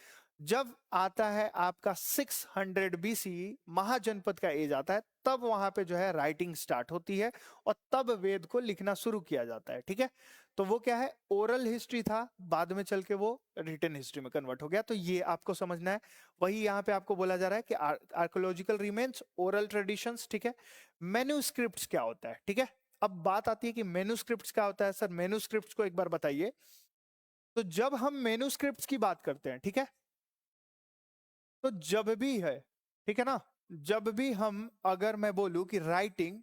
जब आता है आपका 600 बीसी, महाजनपद का एज आता है, तब वहां पे जो है राइटिंग स्टार्ट होती है और तब वेद को लिखना शुरू किया जाता है, ठीक है। तो वो क्या है, ओरल हिस्ट्री था, बाद में चल के वो रिटन हिस्ट्री में कन्वर्ट हो गया। तो ये आपको समझना है। वही यहाँ पे आपको बोला जा रहा है कि आर्कोलॉजिकल रिमेन्स, ओरल ट्रेडिशंस, ठीक है। मैन्युस्क्रिप्ट्स क्या होता है, ठीक है। अब बात आती है कि मैन्युस्क्रिप्ट्स क्या होता है। सर मैन्युस्क्रिप्ट्स को एक बार बताइए। तो जब हम मैन्युस्क्रिप्ट्स की बात करते हैं, ठीक है, तो जब भी है, ठीक है ना, जब भी हम, अगर मैं बोलूं कि राइटिंग,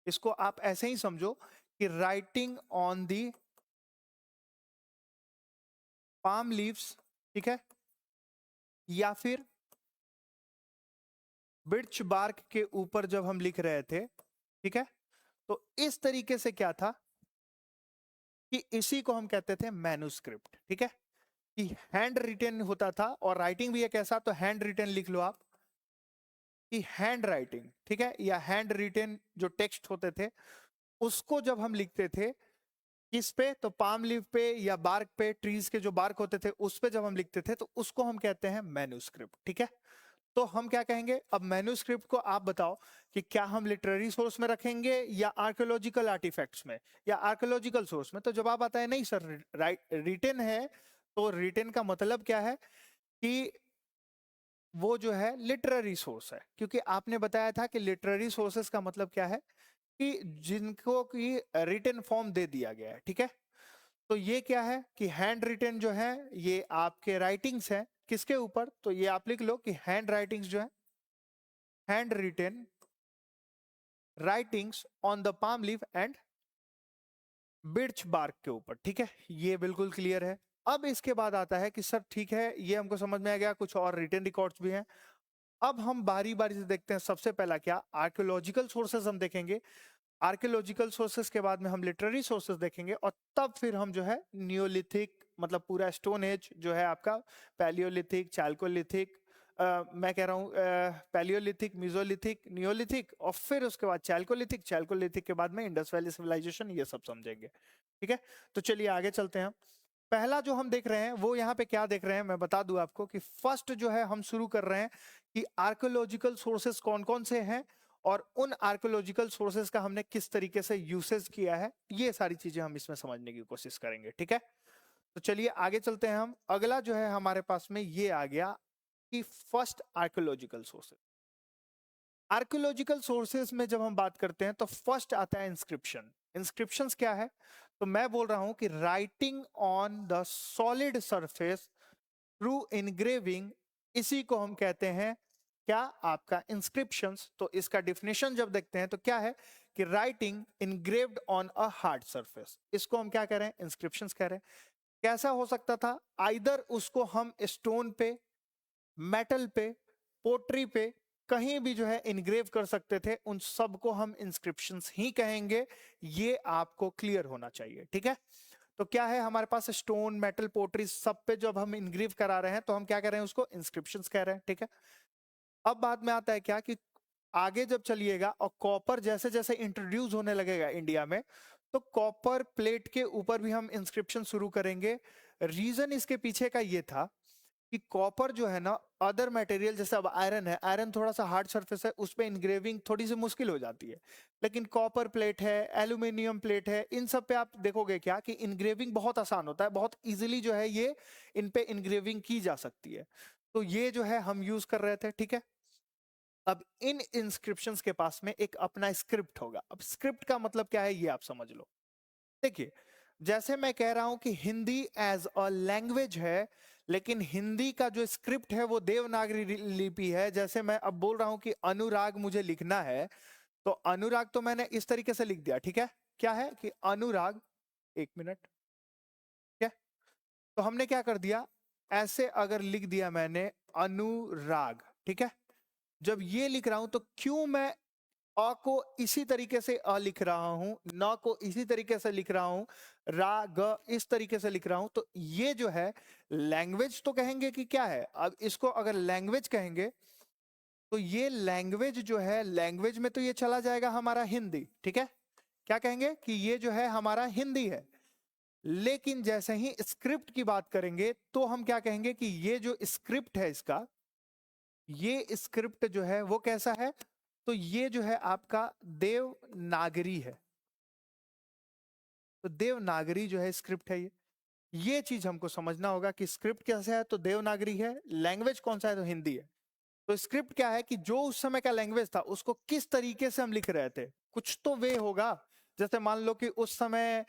इसको आप ऐसे ही समझो कि writing on the palm leaves, ठीक है, या फिर बिर्च बार्क के ऊपर जब हम लिख रहे थे, ठीक है, तो इस तरीके से क्या था कि इसी को हम कहते थे मैन्युस्क्रिप्ट, ठीक है, कि हैंड रिटेन होता था। और राइटिंग भी एक ऐसा, तो हैंड रिटेन लिख लो आप कि हैंड राइटिंग, ठीक है, या हैंड रिटेन जो टेक्स्ट होते थे उसको जब हम लिखते थे किस पे, तो पाम लीफ पे या बार्क पे, ट्रीज के जो बार्क होते थे उस पे जब हम लिखते थे तो उसको हम कहते हैं मैन्युस्क्रिप्ट, ठीक है। तो हम क्या कहेंगे, अब मैन्युस्क्रिप्ट को आप बताओ कि क्या हम लिटरेरी सोर्स में रखेंगे या आर्कियोलॉजिकल आर्टिफैक्ट्स में या आर्कियोलॉजिकल सोर्स में। तो जवाब आता है नहीं सर, रिटेन है। तो रिटेन का मतलब क्या है कि वो जो है लिटरेरी सोर्स है, क्योंकि आपने बताया था कि लिटरेरी सोर्सेस का मतलब क्या है कि जिनको की रिटन फॉर्म दे दिया गया है, ठीक है। तो ये क्या है कि हैंड रिटन जो है ये आपके राइटिंग्स हैं, किसके ऊपर, तो ये आप लिख लो कि हैंड राइटिंग्स जो है, hand written writings on the palm leaf and birch bark के ऊपर, ठीक है। ये बिल्कुल क्लियर है। अब इसके बाद आता है कि सर ठीक है, ये हमको समझ में आ गया, कुछ और रिटन रिकॉर्ड्स भी हैं। अब हम बारी बारी से देखते हैं। सबसे पहला क्या, आर्कियोलॉजिकल सोर्सेज हम देखेंगे। आर्कियोलॉजिकल सोर्सेज के बाद में हम लिटरेरी सोर्सेज देखेंगे, और तब फिर हम जो है नियोलिथिक, मतलब पूरा स्टोन एज जो है आपका, पैलियोलिथिक, चाल्कोलिथिक, मैं कह रहा हूँ पैलियोलिथिक, मिजोलिथिक, नियोलिथिक, और फिर उसके बाद चाल्कोलिथिक, चाल्कोलिथिक के बाद में इंडस वैली सिविलाइजेशन, ये सब समझेंगे, ठीक है। तो चलिए आगे चलते हैं। पहला जो हम देख रहे हैं वो यहाँ पे क्या देख रहे हैं, मैं बता दूं आपको कि फर्स्ट जो है हम शुरू कर रहे हैं कि आर्कियोलॉजिकल सोर्सेस कौन कौन से हैं और उन आर्कियोलॉजिकल सोर्सेस का हमने किस तरीके से यूसेज किया है, ये सारी चीजें हम इसमें समझने की कोशिश करेंगे, ठीक है। तो चलिए आगे चलते हैं हम। अगला जो है हमारे पास में ये आ गया कि first archaeological sources. Archaeological sources में जब हम बात करते हैं तो फर्स्ट आता है इंस्क्रिप्शन। इंस्क्रिप्शंस क्या है, तो मैं बोल रहा हूं कि writing on the solid surface through engraving, इसी को हम कहते हैं क्या, आपका इंस्क्रिप्शंस। तो इसका डिफिनेशन जब देखते हैं तो क्या है कि writing engraved on a hard surface, इसको हम क्या कह रहे हैं, इंस्क्रिप्शंस कह रहे हैं। कैसा हो सकता था, आइदर उसको हम स्टोन पे, मेटल पे, पोट्री पे, कहीं भी जो है इनग्रेव कर सकते थे, उन सबको हम इंस्क्रिप्शंस ही कहेंगे। ये आपको क्लियर होना चाहिए, ठीक है। तो क्या है हमारे पास, स्टोन, मेटल, पोट्री, सब पे जब हम इनग्रेव करा रहे हैं तो हम क्या कह रहे हैं, उसको इंस्क्रिप्शंस कह रहे हैं, ठीक है। अब बाद में आता है क्या कि आगे जब चलिएगा और कॉपर जैसे जैसे इंट्रोड्यूस होने लगेगा इंडिया में, तो कॉपर प्लेट के ऊपर भी हम इंस्क्रिप्शन शुरू करेंगे। रीजन इसके पीछे का ये था कि कॉपर जो है ना, अदर मटेरियल जैसे अब आयरन है, आयरन थोड़ा सा हार्ड सरफेस है, उस पे इनग्रेविंग थोड़ी सी मुश्किल हो जाती है। लेकिन कॉपर प्लेट है, एल्यूमिनियम प्लेट है, इन सब पे आप देखोगे क्या कि इनग्रेविंग बहुत आसान होता है, बहुत इजीली जो है ये इन पे इनग्रेविंग की जा सकती है। तो ये जो है हम यूज कर रहे थे, ठीक है। अब इन इंस्क्रिप्शंस के पास में एक अपना स्क्रिप्ट होगा। अब स्क्रिप्ट का मतलब क्या है ये आप समझ लो। देखिए, जैसे मैं कह रहा हूं कि हिंदी एज अ लैंग्वेज है, लेकिन हिंदी का जो स्क्रिप्ट है वो देवनागरी लिपि है। जैसे मैं अब बोल रहा हूं कि अनुराग मुझे लिखना है, तो अनुराग तो मैंने इस तरीके से लिख दिया, ठीक है। क्या है कि अनुराग, एक मिनट, ठीक है। तो हमने क्या कर दिया, ऐसे अगर लिख दिया मैंने अनुराग, ठीक है। जब ये लिख रहा हूं तो क्यों मैं अ को इसी तरीके से अ लिख रहा हूं, न को इसी तरीके से लिख रहा हूं, रा ग इस तरीके से लिख रहा हूं, तो ये जो है लैंग्वेज तो कहेंगे कि क्या है। अब इसको अगर लैंग्वेज कहेंगे तो ये लैंग्वेज जो है, लैंग्वेज में तो ये चला जाएगा हमारा हिंदी, ठीक है। क्या कहेंगे कि ये जो है हमारा हिंदी है। लेकिन जैसे ही स्क्रिप्ट की बात करेंगे तो हम क्या कहेंगे कि ये जो स्क्रिप्ट है इसका, ये स्क्रिप्ट जो है वो कैसा है, तो ये जो है आपका देवनागरी है। तो देवनागरी जो है स्क्रिप्ट है ये चीज हमको समझना होगा कि स्क्रिप्ट कैसे है, तो देवनागरी है। लैंग्वेज कौन सा है, तो हिंदी है। तो स्क्रिप्ट क्या है कि जो उस समय का लैंग्वेज था उसको किस तरीके से हम लिख रहे थे, कुछ तो वे होगा। जैसे मान लो कि उस समय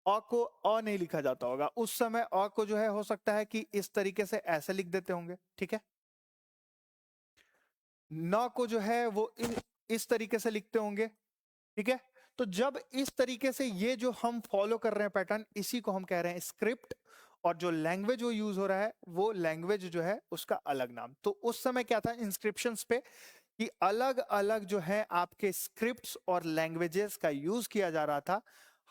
अ को अ नहीं लिखा जाता होगा, उस समय अ को जो है हो सकता है कि इस तरीके से ऐसे लिख देते होंगे, ठीक है। न को जो है वो इस तरीके से लिखते होंगे, ठीक है। तो जब इस तरीके से ये जो हम फॉलो कर रहे हैं पैटर्न, इसी को हम कह रहे हैं स्क्रिप्ट। और जो लैंग्वेज वो यूज हो रहा है वो लैंग्वेज जो है उसका अलग नाम। तो उस समय क्या था इंस्क्रिप्शंस पे कि अलग अलग जो है आपके स्क्रिप्ट्स और लैंग्वेजेस का यूज किया जा रहा था।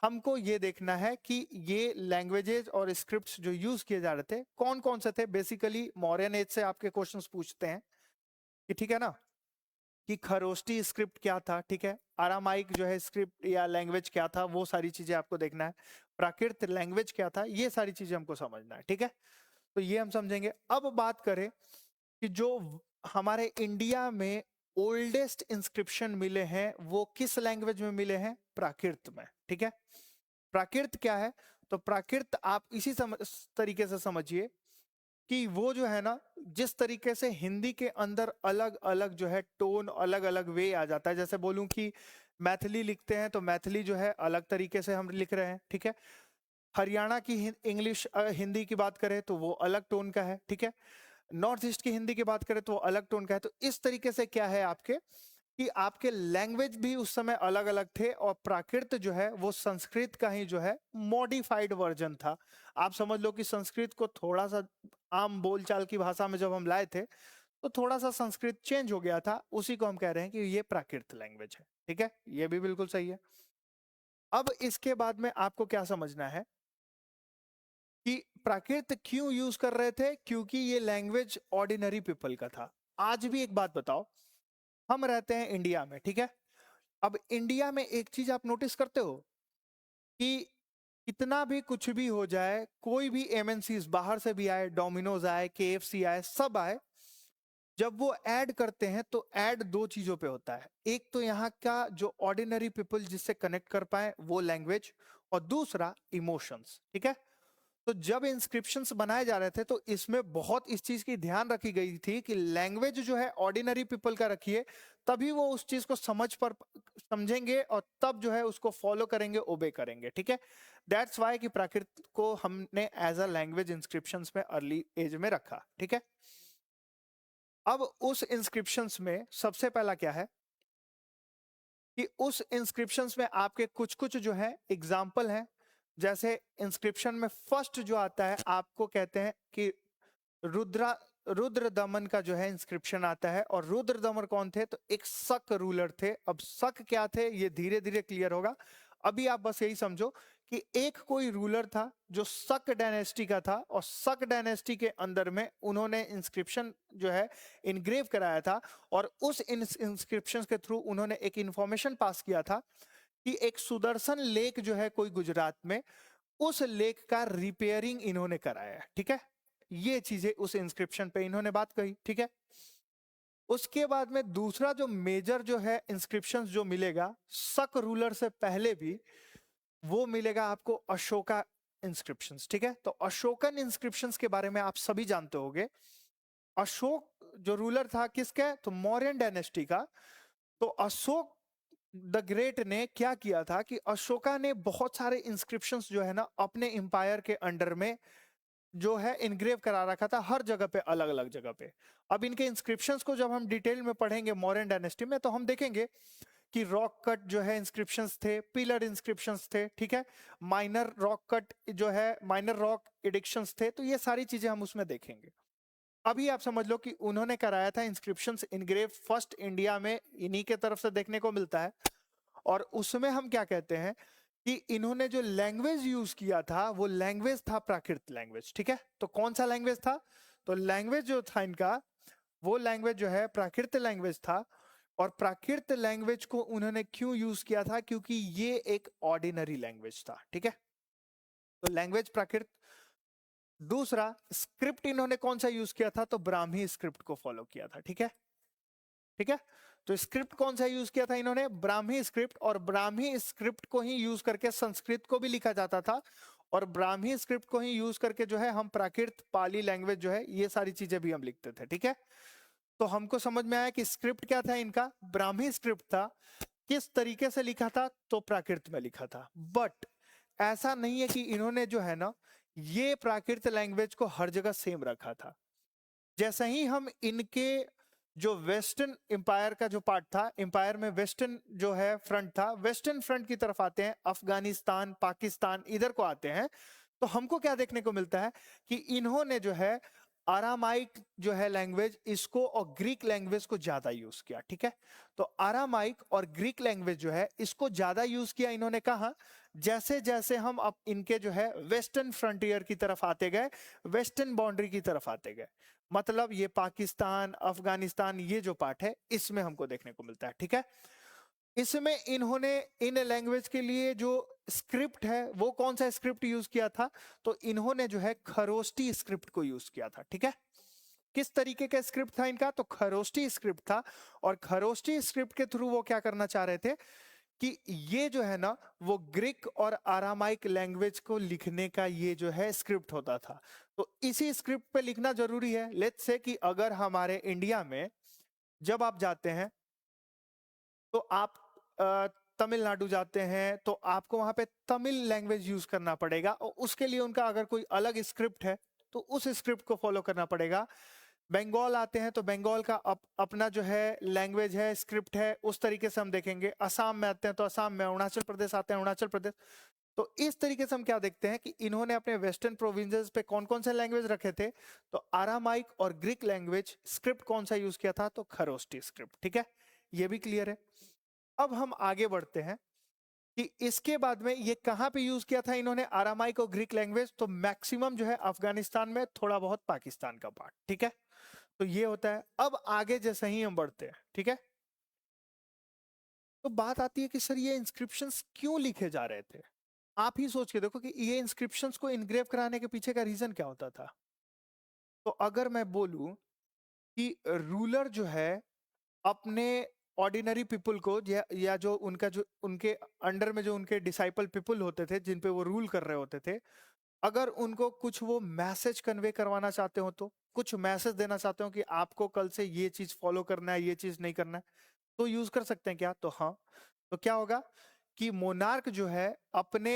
हमको ये देखना है कि ये लैंग्वेजेस और स्क्रिप्ट्स जो यूज किए जा रहे थे कौन कौन से थे। बेसिकली मौर्यन एज से आपके क्वेश्चंस पूछते हैं कि ठीक है ना, कि खरोष्टी स्क्रिप्ट क्या था, ठीक है। अरामाइक जो है स्क्रिप्ट या लैंग्वेज क्या था, वो सारी चीजें आपको देखना है। प्राकृत लैंग्वेज क्या था, ये सारी चीजें हमको समझना है, ठीक है। तो ये हम समझेंगे। अब बात करें कि जो हमारे इंडिया में ओल्डेस्ट इंस्क्रिप्शन मिले हैं वो किस लैंग्वेज में मिले हैं, प्राकृत में, ठीक है। प्राकृत क्या है, तो प्राकृत आप इसी तरीके से समझिए कि वो जो है ना, जिस तरीके से हिंदी के अंदर अलग अलग जो है टोन, अलग अलग वे आ जाता है। जैसे बोलूं कि मैथिली लिखते हैं तो मैथिली जो है अलग तरीके से हम लिख रहे हैं, ठीक है। हरियाणा की इंग्लिश हिंदी की बात करें तो वो अलग टोन का है, ठीक है। नॉर्थ ईस्ट की हिंदी की बात करें तो वो अलग टोन का है। तो इस तरीके से क्या है आपके कि आपके लैंग्वेज भी उस समय अलग अलग थे। और प्राकृत जो है वो संस्कृत का ही जो है मॉडिफाइड वर्जन था। आप समझ लो कि संस्कृत को थोड़ा सा आम बोलचाल की भाषा में जब हम लाए थे तो थोड़ा सा संस्कृत चेंज हो गया था, उसी को हम कह रहे हैं कि ये प्राकृत लैंग्वेज है, ठीक है। ये भी बिल्कुल सही है। अब इसके बाद में आपको क्या समझना है कि प्राकृत क्यों यूज कर रहे थे, क्योंकि ये लैंग्वेज ऑर्डिनरी पीपल का था। आज भी एक बात बताओ, हम रहते हैं इंडिया में, ठीक है। अब इंडिया में एक चीज आप नोटिस करते हो कि कितना भी कुछ भी हो जाए, कोई भी एमएनसीज बाहर से भी आए, डोमिनोज आए, केएफसी आए, सब आए, जब वो ऐड करते हैं तो ऐड दो चीजों पे होता है। एक तो यहाँ का जो ऑर्डिनरी पीपल जिससे कनेक्ट कर पाए वो लैंग्वेज, और दूसरा इमोशंस, ठीक है। तो जब इंस्क्रिप्शंस बनाए जा रहे थे तो इसमें बहुत इस चीज की ध्यान रखी गई थी कि लैंग्वेज जो है ऑर्डिनरी पीपल का रखिए, तभी वो उस चीज को समझेंगे और तब जो है उसको फॉलो करेंगे, ओबे करेंगे, ठीक है। दैट्स वाई कि प्राकृत को हमने एज अ लैंग्वेज इंस्क्रिप्शंस में अर्ली एज में रखा, ठीक है। अब उस इंस्क्रिप्शंस में सबसे पहला क्या है कि उस इंस्क्रिप्शंस में आपके कुछ कुछ जो है एग्जाम्पल हैं। जैसे इंस्क्रिप्शन में फर्स्ट जो आता है आपको कहते हैं कि रुद्रा रुद्र दमन का जो है इंस्क्रिप्शन आता है। और रुद्र दमन कौन थे, तो एक शक रूलर थे। अब शक क्या थे ये धीरे धीरे क्लियर होगा। अभी आप बस यही समझो कि एक कोई रूलर था जो शक डायनेस्टी का था, और शक डायनेस्टी के अंदर में उन्होंने इंस्क्रिप्शन जो है इनग्रेव कराया था। और उस इंस्क्रिप्शन के थ्रू उन्होंने एक इंफॉर्मेशन पास किया था कि एक सुदर्शन लेक जो है कोई गुजरात में, उस लेक का रिपेयरिंग इन्होंने कराया है, ठीक है। ये चीजें उस इंस्क्रिप्शन पे इन्होंने बात कही, ठीक है। उसके बाद में दूसरा जो मेजर जो है इंस्क्रिप्शन जो मिलेगा शक रूलर से पहले भी, वो मिलेगा आपको अशोका इंस्क्रिप्शंस, ठीक है। तो अशोकन इंस्क्रिप्शंस के बारे में आप सभी जानते होंगे। अशोक जो रूलर था किसका, तो मौर्यन डायनेस्टी का। तो अशोक द ग्रेट ने क्या किया था कि अशोका ने बहुत सारे इंस्क्रिप्शंस जो है ना अपने एम्पायर के अंडर में जो है इनग्रेव करा रखा था, हर जगह पे, अलग अलग जगह पे। अब इनके इंस्क्रिप्शंस को जब हम डिटेल में पढ़ेंगे मॉडर्न डायनेस्टी में, तो हम देखेंगे कि रॉक कट जो है इंस्क्रिप्शंस थे, पिलर इंस्क्रिप्शंस थे, ठीक है। माइनर रॉक कट जो है, माइनर रॉक एडिक्शंस थे। तो ये सारी चीजें हम उसमें देखेंगे। अभी आप समझ लो कि उन्होंने कराया था इंस्क्रिप्शंस इनग्रेव फर्स्ट इंडिया में, इन्हीं के तरफ से देखने को मिलता है। और उसमें हम क्या कहते हैं कि इन्होंने जो लैंग्वेज यूज किया था वो लैंग्वेज था प्राकृत लैंग्वेज, ठीक है। तो कौन सा लैंग्वेज था, तो लैंग्वेज जो था इनका वो लैंग्वेज जो है प्राकृत लैंग्वेज था। और प्राकृत लैंग्वेज को उन्होंने क्यों यूज किया था, क्योंकि ये एक ऑर्डिनरी लैंग्वेज था, ठीक है। तो लैंग्वेज प्राकृत। दूसरा स्क्रिप्ट इन्होंने कौन सा यूज किया था, तो ब्राह्मी स्क्रिप्ट को फॉलो किया था, ठीक है। ठीक है। तो स्क्रिप्ट कौन सा यूज किया था इन्होंने? ब्राह्मी स्क्रिप्ट, और ब्राह्मी स्क्रिप्ट को ही यूज करके संस्कृत को भी लिखा जाता था, और ब्राह्मी स्क्रिप्ट को ही यूज करके जो है हम प्राकृत, पाली लैंग्वेज जो है ये सारी चीजें भी हम लिखते थे। ठीक है, तो हमको समझ में आया कि स्क्रिप्ट क्या था इनका, ब्राह्मी स्क्रिप्ट था। किस तरीके से लिखा था? तो प्राकृत में लिखा था। बट ऐसा नहीं है कि इन्होंने जो है ना ये प्राकृत लैंग्वेज को हर जगह सेम रखा था। जैसे ही हम इनके जो वेस्टर्न एम्पायर का जो पार्ट था, एम्पायर में वेस्टर्न जो है फ्रंट था, वेस्टर्न फ्रंट की तरफ आते हैं, अफगानिस्तान, पाकिस्तान इधर को आते हैं, तो हमको क्या देखने को मिलता है कि इन्होंने जो है आरामाइक जो है लैंग्वेज, इसको और ग्रीक लैंग्वेज को ज्यादा यूज किया। ठीक है, तो आरामाइक और ग्रीक लैंग्वेज जो है इसको ज्यादा यूज किया इन्होंने। कहा? जैसे जैसे हम अब इनके जो है वेस्टर्न फ्रंटियर की तरफ आते गए, वेस्टर्न बाउंड्री की तरफ आते गए, मतलब ये पाकिस्तान, अफगानिस्तान, ये जो पार्ट है इसमें हमको देखने को मिलता है। ठीक है, इसमें इन्होंने इन लैंग्वेज के लिए जो स्क्रिप्ट है वो कौन सा स्क्रिप्ट यूज किया था? तो इन्होंने जो है खरोष्टी स्क्रिप्ट को यूज किया था। ठीक है, किस तरीके का स्क्रिप्ट था इनका? तो खरोष्टी स्क्रिप्ट था, और खरोष्टी स्क्रिप्ट के थ्रू वो क्या करना चाह रहे थे कि ये जो है ना वो ग्रीक और आरामाइक लैंग्वेज को लिखने का ये जो है स्क्रिप्ट होता था। तो इसी स्क्रिप्ट पे लिखना जरूरी है। लेट्स से कि अगर हमारे इंडिया में जब आप जाते हैं तो आप तमिलनाडु जाते हैं तो आपको वहां पे तमिल लैंग्वेज यूज करना पड़ेगा, और उसके लिए उनका अगर कोई अलग स्क्रिप्ट है तो उस स्क्रिप्ट को फॉलो करना पड़ेगा। बंगाल आते हैं तो बंगाल का अपना जो है लैंग्वेज है, स्क्रिप्ट है, उस तरीके से हम देखेंगे। असम में आते हैं तो असम में, अरुणाचल प्रदेश आते हैं अरुणाचल प्रदेश। तो इस तरीके से हम क्या देखते हैं कि इन्होंने अपने वेस्टर्न प्रोविंसेस पे कौन कौन से लैंग्वेज रखे थे? तो आरामाइक और ग्रीक लैंग्वेज स्क्रिप्ट कौन सा यूज किया था? तो खरोष्टी स्क्रिप्ट। ठीक है, ये भी क्लियर है। अब हम आगे बढ़ते हैं कि इसके बाद में ये कहां पे यूज किया था इन्होंने आरामाइक और ग्रीक लैंग्वेज? तो मैक्सिमम जो है अफगानिस्तान में, थोड़ा बहुत पाकिस्तान का पार्ट। ठीक है, तो ये होता है। अब आगे जैसे ही हम बढ़ते हैं, ठीक है, तो बात आती है कि सर ये इंस्क्रिप्शंस क्यों लिखे जा रहे थे? आप ही सोच के देखो कि ये इंस्क्रिप्शंस को इनग्रेव कराने के पीछे का रीजन क्या होता था। तो अगर मैं बोलूं कि रूलर जो है अपने ऑर्डिनरी पीपल को, या जो उनका जो उनके अंडर में जो उनके डिसाइपल पीपल होते थे जिन पे वो रूल कर रहे होते थे, अगर उनको कुछ वो मैसेज कन्वे करवाना चाहते हो, तो कुछ मैसेज देना चाहते हो कि आपको कल से ये चीज फॉलो करना है, ये चीज नहीं करना है, तो यूज कर सकते हैं क्या? तो हाँ। तो क्या होगा कि मोनार्क जो है अपने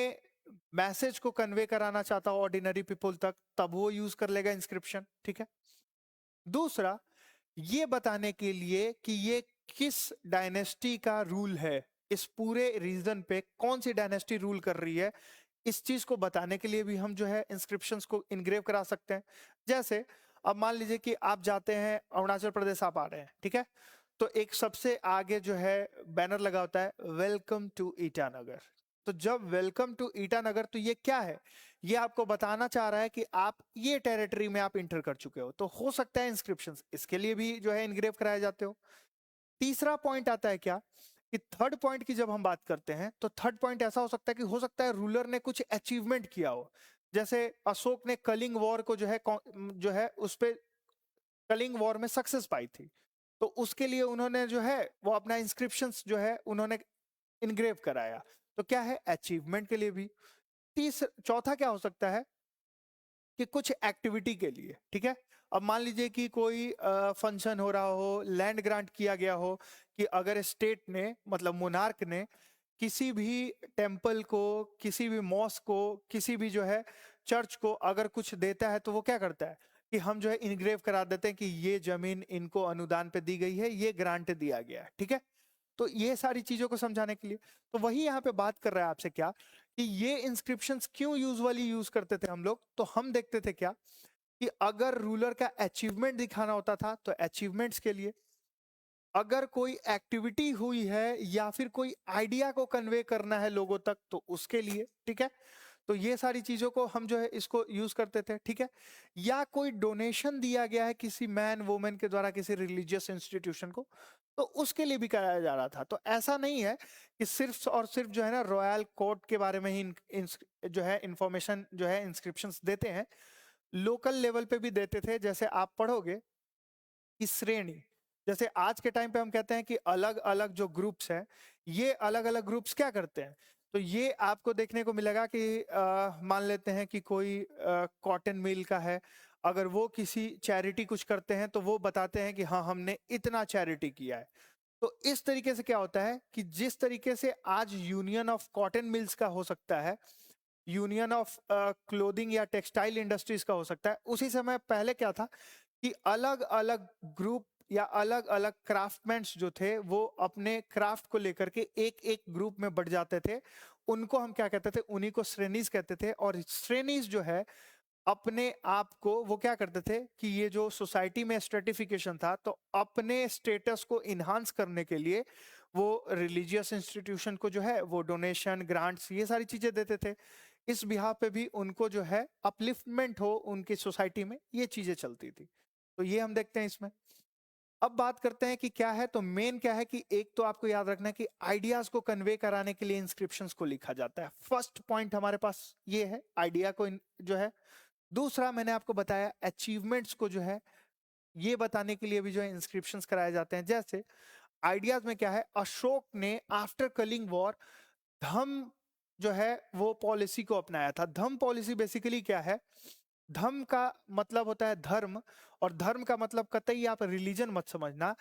मैसेज को कन्वे कराना चाहता हो ऑर्डिनरी पीपल तक, तब वो यूज कर लेगा इंस्क्रिप्शन। ठीक है, दूसरा ये बताने के लिए कि ये किस डायनेस्टी का रूल है, इस पूरे रीजन पे कौन सी डायनेस्टी रूल कर रही है, इस चीज को बताने के लिए भी हम जो है इंस्क्रिप्शंस को इनग्रेव करा सकते हैं। जैसे अब मान लीजिए कि आप जाते हैं अरुणाचल प्रदेश, आप आ रहे हैं, ठीक है, तो एक सबसे आगे जो है बैनर लगा होता है, वेलकम टू ईटानगर। तो जब वेलकम टू ईटानगर, तो ये क्या है? ये आपको बताना चाह रहा है कि आप ये टेरिटरी में आप इंटर कर चुके हो। तो हो सकता है इंस्क्रिप्शंस इसके लिए भी जो है इनग्रेव कराए जाते हो। तीसरा पॉइंट आता है क्या कि थर्ड पॉइंट की जब हम बात करते हैं, तो थर्ड पॉइंट ऐसा हो सकता है कि हो सकता है रूलर ने कुछ अचीवमेंट किया हो। जैसे अशोक ने कलिंग वॉर को जो है उस पे कलिंग वॉर में सक्सेस पाई थी, तो उसके लिए उन्होंने जो है वो अपना इंस्क्रिप्शंस जो है उन्होंने इनग्रेव कराया। तो क्या है? अचीवमेंट के लिए भी। चौथा क्या हो सकता है कि कुछ एक्टिविटी के लिए। ठीक है, अब मान लीजिए कि कोई फंक्शन हो रहा हो, लैंड ग्रांट किया गया हो, कि अगर स्टेट ने, मतलब मोनार्क ने किसी भी टेम्पल को, किसी भी मॉस्क को, किसी भी जो है चर्च को अगर कुछ देता है, तो वो क्या करता है कि हम जो है इनग्रेव करा देते हैं कि ये जमीन इनको अनुदान पे दी गई है, ये ग्रांट दिया गया है। ठीक है, तो ये सारी चीजों को समझाने के लिए। तो वही यहाँ पे बात कर रहा है आपसे क्या, कि ये इंस्क्रिप्शंस क्यों यूजुअली यूज करते थे हम लोग? तो हम देखते थे क्या कि अगर रूलर का अचीवमेंट दिखाना होता था तो अचीवमेंट्स के लिए, अगर कोई एक्टिविटी हुई है या फिर कोई आइडिया को कन्वे करना है लोगों तक, तो उसके लिए। ठीक है, तो ये सारी चीजों को हम जो है इसको यूज करते थे। ठीक है, या कोई डोनेशन दिया गया है किसी मैन वुमेन के द्वारा किसी रिलीजियस इंस्टीट्यूशन को, तो उसके लिए भी कराया जा रहा था। तो ऐसा नहीं है कि सिर्फ और सिर्फ जो है ना रॉयल कोर्ट के बारे में ही जो है इंफॉर्मेशन जो है इंस्क्रिप्शंस देते हैं, लोकल लेवल पे भी देते थे। जैसे आप पढ़ोगे कि श्रेणी, जैसे आज के टाइम पे हम कहते हैं कि अलग अलग जो ग्रुप्स हैं, ये अलग अलग ग्रुप्स क्या करते हैं, तो ये आपको देखने को मिलेगा कि मान लेते हैं कि कोई कॉटन मिल का है, अगर वो किसी चैरिटी कुछ करते हैं तो वो बताते हैं कि हाँ हमने इतना चैरिटी किया है। तो इस तरीके से क्या होता है कि जिस तरीके से आज यूनियन ऑफ कॉटन मिल्स का हो सकता है, यूनियन ऑफ क्लोथिंग या टेक्सटाइल इंडस्ट्रीज का हो सकता है, उसी समय पहले क्या था कि अलग अलग ग्रुप या अलग अलग क्राफ्टमैन्स जो थे वो अपने क्राफ्ट को लेकर के एक एक ग्रुप में बढ़ जाते थे। उनको हम क्या कहते थे, उन्हीं को श्रेणीज कहते थे। और श्रेणीज जो है अपने आप को वो क्या करते थे कि ये जो सोसाइटी में स्ट्रेटिफिकेशन था, तो अपने स्टेटस को इन्हांस करने के लिए वो रिलीजियस इंस्टीट्यूशन को जो है वो डोनेशन, ग्रांट्स, ये सारी चीजें देते थे। इस बिहाफ पे भी उनको जो है अपलिफ्टमेंट हो उनकी सोसाइटी में, ये चीजें चलती थी। तो ये हम देखते हैं इसमें। अब बात करते हैं कि क्या है, तो मेन क्या है कि एक तो आपको याद रखना है कि आइडियाज को कन्वे कराने के लिए इंस्क्रिप्शंस को लिखा जाता है। फर्स्ट पॉइंट हमारे पास ये है, आइडिया को जो है। दूसरा मैंने आपको बताया अचीवमेंट्स को जो है ये बताने के लिए भी जो है इंस्क्रिप्शंस कराए जाते हैं। जैसे आइडियाज में क्या है, अशोक ने आफ्टर कलिंग वॉर धम्म जो है वो पॉलिसी को अपनाया था। धम्म पॉलिसी बेसिकली क्या है, धम्म का मतलब होता है धर्म, और धर्म का मतलब कतई आप रिलीजन मत समझना।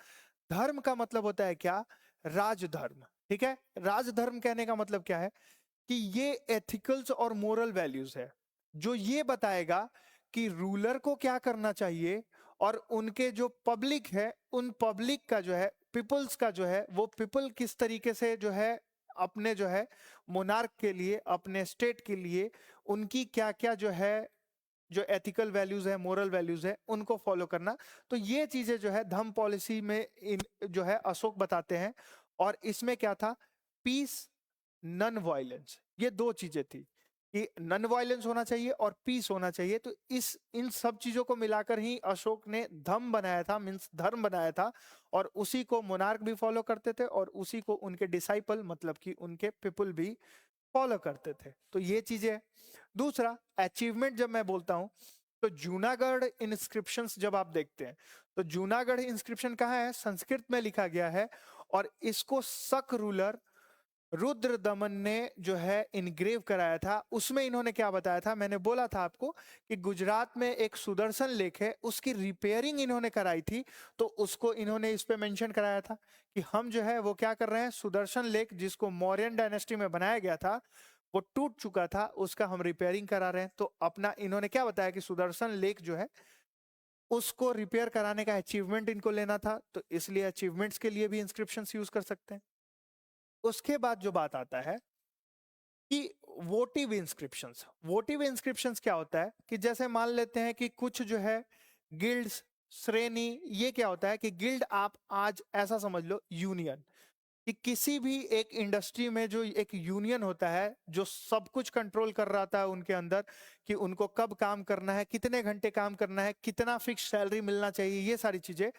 धर्म का मतलब होता है क्या, राजधर्म। ठीक है, राजधर्म कहने का मतलब क्या है कि ये एथिकल्स और मोरल वैल्यूज है, जो ये बताएगा कि रूलर को क्या करना चाहिए, और उनके जो पब्लिक है उन पब्लिक का जो है, पीपल्स का जो है, वो पीपल किस तरीके से जो है अपने जो है मोनार्क के लिए, अपने स्टेट के लिए उनकी क्या क्या जो है जो एथिकल वैल्यूज है, मोरल वैल्यूज है, उनको फॉलो करना। तो ये चीजें जो है धम्म पॉलिसी में इन जो है अशोक बताते हैं। और इसमें क्या था, पीस, नन वायलेंस, ये दो चीजें थी कि नन वायलेंस होना चाहिए और पीस होना चाहिए। तो इस इन सब चीजों को मिलाकर ही अशोक ने धम्म बनाया था, मींस धर्म बनाया था। और उसी को मोनार्क भी फॉलो करते थे और उसी को उनके डिसाइपल मतलब कि उनके पीपल भी फॉलो करते थे। तो ये चीजें। दूसरा अचीवमेंट जब मैं बोलता हूं, तो जूनागढ़ इंस्क्रिप्शंस जब आप देखते हैं, तो जूनागढ़ इंस्क्रिप्शन कहाँ है, संस्कृत में लिखा गया है। और इसको शक रूलर रुद्र दमन ने जो है इनग्रेव कराया था। उसमें इन्होंने क्या बताया था, मैंने बोला था आपको कि गुजरात में एक सुदर्शन लेक है, उसकी रिपेयरिंग इन्होंने कराई थी। तो उसको इन्होंने इस पे मेंशन कराया था कि हम जो है वो क्या कर रहे हैं, सुदर्शन लेक जिसको मौर्यन डायनेस्टी में बनाया गया था, वो टूट चुका था, उसका हम रिपेयरिंग करा रहे हैं। तो अपना इन्होंने क्या बताया कि सुदर्शन लेक जो है उसको रिपेयर कराने का अचीवमेंट इनको लेना था, तो इसलिए अचीवमेंट्स के लिए भी इंस्क्रिप्शन यूज कर सकते हैं। उसके बाद जो बात आता है कि वोटिव इंस्क्रिप्शंस। वोटिव इंस्क्रिप्शंस क्या होता है कि जैसे मान लेते हैं कि कुछ जो है गिल्ड्स, श्रेणी, ये क्या होता है कि गिल्ड आप आज ऐसा समझ लो यूनियन, कि किसी भी एक इंडस्ट्री में जो एक यूनियन होता है जो सब कुछ कंट्रोल कर रहा था उनके अंदर, कि उनको कब काम करना है, कितने घंटे काम करना है, कितना फिक्स सैलरी मिलना चाहिए, ये सारी चीजें।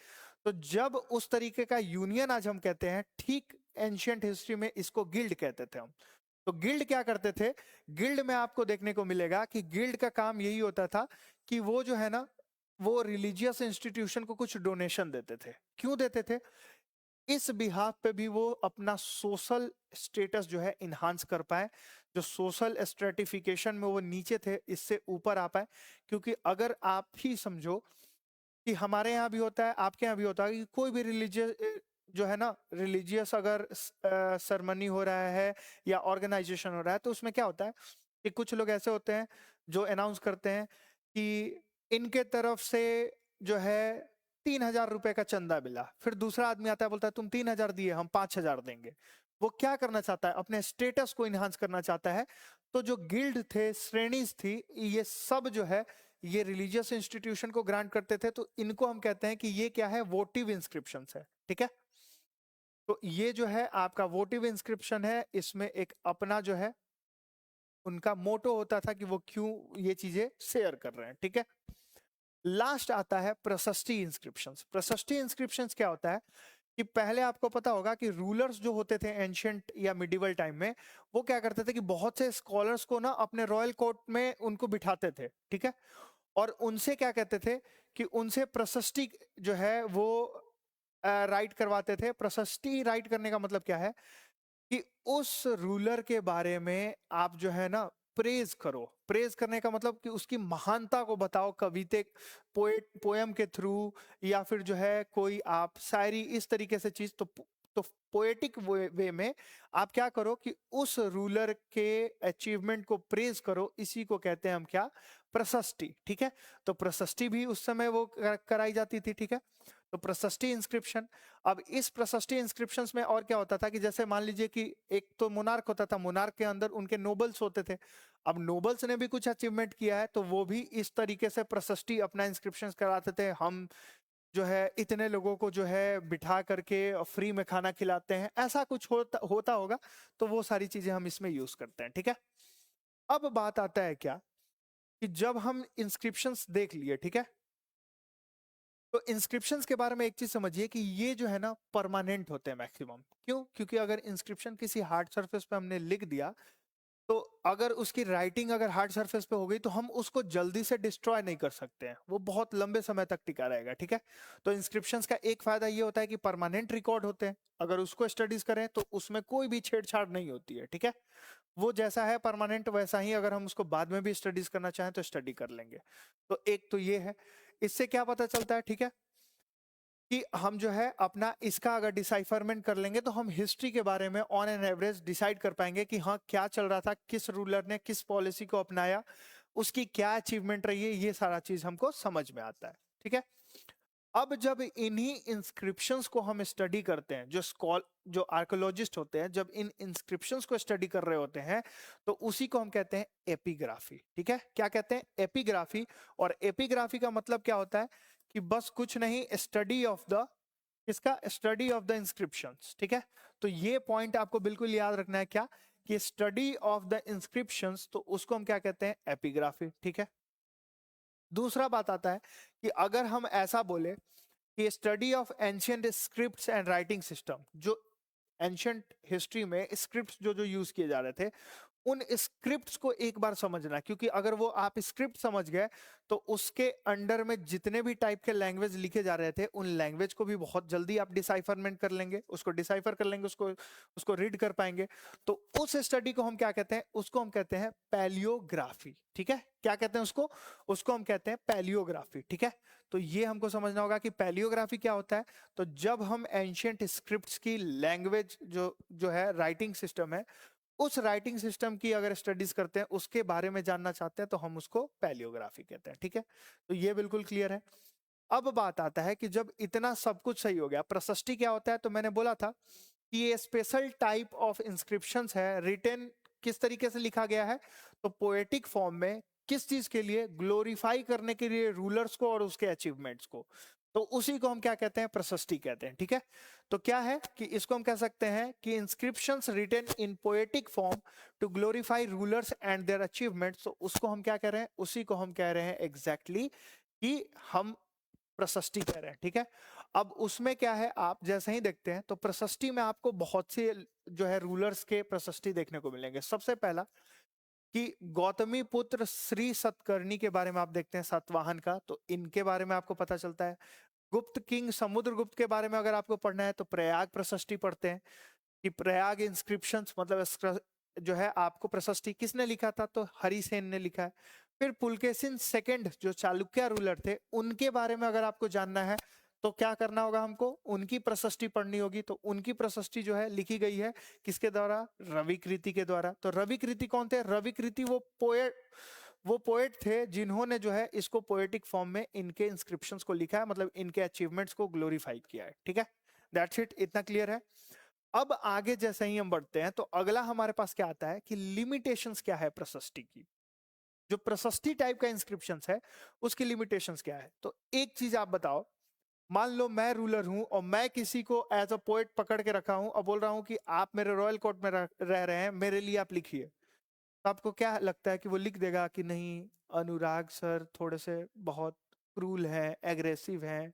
तो जब उस तरीके का यूनियन आज हम कहते हैं, ठीक एंशियंट हिस्ट्री में इसको गिल्ड कहते थे हम। तो गिल्ड क्या करते थे, गिल्ड में आपको देखने को मिलेगा कि गिल्ड का काम यही होता था कि वो जो है ना, वो रिलीजियस इंस्टीट्यूशन को कुछ डोनेशन देते थे। क्यों देते थे, इस बिहाफ पे भी वो अपना सोशल स्टेटस जो है इन्हांस कर पाए, जो सोशल स्ट्रेटिफिकेशन में वो नीचे थे इससे ऊपर आ पाए। क्योंकि अगर आप ही समझो कि हमारे यहाँ भी होता है, आपके यहाँ भी होता है कि कोई भी रिलीजियस जो है ना, रिलीजियस अगर सरमनी हो रहा है या ऑर्गेनाइजेशन हो रहा है, तो उसमें क्या होता है कि कुछ लोग ऐसे होते हैं जो अनाउंस करते हैं कि इनके तरफ से जो है 3,000 रुपए का चंदा मिला। फिर दूसरा आदमी आता है, बोलता है तुम 3,000 दिए, हम 5,000 देंगे। वो क्या करना चाहता है, अपने स्टेटस को इन्हांस करना चाहता है। तो जो गिल्ड थे, श्रेणीज थी, ये सब जो है ये रिलीजियस इंस्टीट्यूशन को ग्रांट करते थे। तो इनको हम कहते हैं कि ये क्या है, वोटिव इंस्क्रिप्शन है। ठीक है, तो ये जो है आपका वोटिव इंस्क्रिप्शन है, इसमें एक अपना जो है उनका मोटो होता था कि वो क्यों ये चीजें शेयर कर रहे हैं। ठीक है, लास्ट आता है प्रशस्ति इंस्क्रिप्शंस। प्रशस्ति इंस्क्रिप्शंस क्या होता है कि पहले आपको पता होगा कि रूलर्स जो होते थे एंशियंट या मिडिवल टाइम में, वो क्या करते थे कि बहुत से स्कॉलर्स को ना अपने रॉयल कोर्ट में उनको बिठाते थे। ठीक है, और उनसे क्या कहते थे कि उनसे प्रशस्ति जो है वो राइट करवाते थे। प्रशस्ति राइट करने का मतलब क्या है कि उस रूलर के बारे में आप जो है ना प्रेज करो। प्रेज करने का मतलब कि उसकी महानता को बताओ, कविते पोएम के थ्रू, या फिर जो है कोई आप शायरी, इस तरीके से चीज। तो पोएटिक वे में आप क्या करो कि उस रूलर के अचीवमेंट को प्रेज करो। इसी को कहते हैं हम क्या, प्रशस्ति। ठीक है, तो प्रशस्ति भी उस समय वो कराई जाती थी। ठीक है, तो प्रशस्ति इंस्क्रिप्शन। अब इस प्रशस्ति इंस्क्रिप्शन में और क्या होता था कि जैसे मान लीजिए कि एक तो मोनार्क होता था, मोनार्क के अंदर उनके नोबल्स होते थे। अब नोबल्स ने भी कुछ अचीवमेंट किया है तो वो भी इस तरीके से प्रशस्ति अपना इंस्क्रिप्शन कराते थे। हम जो है इतने लोगों को जो है बिठा करके फ्री में खाना खिलाते हैं, ऐसा कुछ होता होगा। तो वो सारी चीजें हम इसमें यूज करते हैं। ठीक है, अब बात आता है क्या कि जब हम इंस्क्रिप्शंस देख लिए, ठीक है, तो इंस्क्रिप्शंस के बारे में एक चीज समझिए कि ये जो है ना परमानेंट होते हैं मैक्सिमम। क्यों? क्योंकि अगर इंस्क्रिप्शन किसी हार्ड सरफेस पे हमने लिख दिया, तो अगर उसकी राइटिंग अगर हार्ड सरफेस पे हो गई तो हम उसको जल्दी से डिस्ट्रॉय नहीं कर सकते हैं, वो बहुत लंबे समय तक टिका रहेगा। ठीक है, तो इंस्क्रिप्शंस का एक फायदा ये होता है कि परमानेंट रिकॉर्ड होते हैं। अगर उसको स्टडीज करें तो उसमें कोई भी छेड़छाड़ नहीं होती है। ठीक है, वो जैसा है परमानेंट वैसा ही, अगर हम उसको बाद में भी स्टडीज करना चाहें तो स्टडी कर लेंगे। तो एक तो ये है। इससे क्या पता चलता है, ठीक है, कि हम जो है अपना इसका अगर डिसाइफरमेंट कर लेंगे तो हम हिस्ट्री के बारे में ऑन एन एवरेज डिसाइड कर पाएंगे कि हाँ क्या चल रहा था, किस रूलर ने किस पॉलिसी को अपनाया, उसकी क्या अचीवमेंट रही है, ये सारा चीज हमको समझ में आता है। ठीक है, अब जब इन्हीं इंस्क्रिप्शंस को हम स्टडी करते हैं, जो आर्कोलॉजिस्ट होते हैं जब इन इंस्क्रिप्शंस को स्टडी कर रहे होते हैं, तो उसी को हम कहते हैं एपिग्राफी। ठीक है, क्या कहते हैं? एपिग्राफी। और एपिग्राफी का मतलब क्या होता है कि बस कुछ नहीं, स्टडी ऑफ द, किसका? Study of the inscriptions. ठीक है, तो ये पॉइंट आपको बिल्कुल याद रखना है, क्या कि स्टडी ऑफ द इंस्क्रिप्शंस, तो उसको हम क्या कहते हैं? एपिग्राफी। ठीक है, दूसरा बात आता है कि अगर हम ऐसा बोले कि study of ancient scripts and writing system, जो एंशियंट हिस्ट्री में स्क्रिप्ट्स जो जो यूज किए जा रहे थे, उन स्क्रिप्ट्स को एक बार समझना। क्योंकि अगर वो आप स्क्रिप्ट समझ गए तो उसके अंडर में जितने भी टाइप के लैंग्वेज लिखे जा रहे थे उन लैंग्वेज को भी बहुत जल्दी आप डिसाइफरमेंट कर लेंगे, उसको डिसाइफर कर लेंगे, उसको उसको रीड कर पाएंगे। तो उस स्टडी को हम क्या कहते हैं? उसको हम कहते हैं पैलियोग्राफी। ठीक है, क्या कहते हैं उसको? उसको हम कहते हैं पैलियोग्राफी। ठीक है, तो ये हमको समझना होगा कि पैलियोग्राफी क्या होता है। तो जब हम एंशियंट स्क्रिप्ट्स की लैंग्वेज जो जो है राइटिंग सिस्टम है, उस राइटिंग सिस्टम की अगर स्टडीज करते हैं, उसके बारे में जानना चाहते हैं, तो हम उसको पैलियोग्राफी कहते हैं। ठीक है, तो ये बिल्कुल क्लियर है। अब बात आता है कि जब इतना सब कुछ सही हो गया, प्रशस्ति क्या होता है? तो मैंने बोला था कि ये स्पेशल टाइप ऑफ इंस्क्रिप्शंस है। रिटेन किस तरीके से लिखा गया है? तो पोएटिक फॉर्म में। किस चीज के लिए? ग्लोरीफाई करने के लिए रूलर्स को और उसके अचीवमेंट्स को। तो उसी को हम क्या कहते हैं? प्रशस्ति कहते हैं। ठीक है, तो क्या है कि इसको हम कह सकते हैं कि inscriptions written in poetic form to glorify rulers and their achievements. तो उसको हम क्या कह रहे हैं? उसी को हम कह रहे हैं एग्जैक्टली कि हम प्रशस्ति कह रहे हैं। ठीक है, अब उसमें क्या है, आप जैसे ही देखते हैं तो प्रशस्ति में आपको बहुत से जो है रूलर्स के प्रशस्ति देखने को मिलेंगे। सबसे पहला कि गौतमी पुत्र श्री सतकर्णी के बारे में आप देखते हैं, सातवाहन का, तो इनके बारे में आपको पता चलता है। गुप्त किंग समुद्रगुप्त के बारे में अगर आपको पढ़ना है तो प्रयाग प्रशस्ति पढ़ते हैं कि प्रयाग इंस्क्रिप्शंस, मतलब जो है आपको प्रशस्ति किसने लिखा था? तो हरिसेन ने लिखा है। फिर पुलकेशिन सेकंड जो चालुक्य रूलर थे, उनके बारे में अगर आपको जानना है तो क्या करना होगा? हमको उनकी प्रशस्ति पढ़नी होगी। तो उनकी प्रशस्ति जो है लिखी गई है किसके द्वारा? रविकृति के द्वारा। तो रविकृति कौन थे? रविकृति वो पोएट थे जिन्होंने जो है इसको पोएटिक फॉर्म में इनके इंस्क्रिप्शंस को लिखा है, मतलब इनके अचीवमेंट्स को ग्लोरीफाई किया है। ठीक है, दैट्स इट, इतना क्लियर है। अब आगे जैसे ही हम बढ़ते हैं तो अगला हमारे पास क्या आता है कि लिमिटेशंस क्या है प्रशस्ति की। जो प्रशस्ति टाइप का इंस्क्रिप्शंस है उसकी लिमिटेशंस क्या है? तो एक चीज आप बताओ, मान लो मैं रूलर हूं और मैं किसी को एज अ पोएट पकड़ के रखा हूं और बोल रहा हूं कि आप मेरे रॉयल कोर्ट में रह रहे हैं, मेरे लिए आप लिखिए। तो आपको क्या लगता है कि वो लिख देगा कि नहीं, अनुराग सर थोड़े से बहुत क्रूल है, एग्रेसिव है,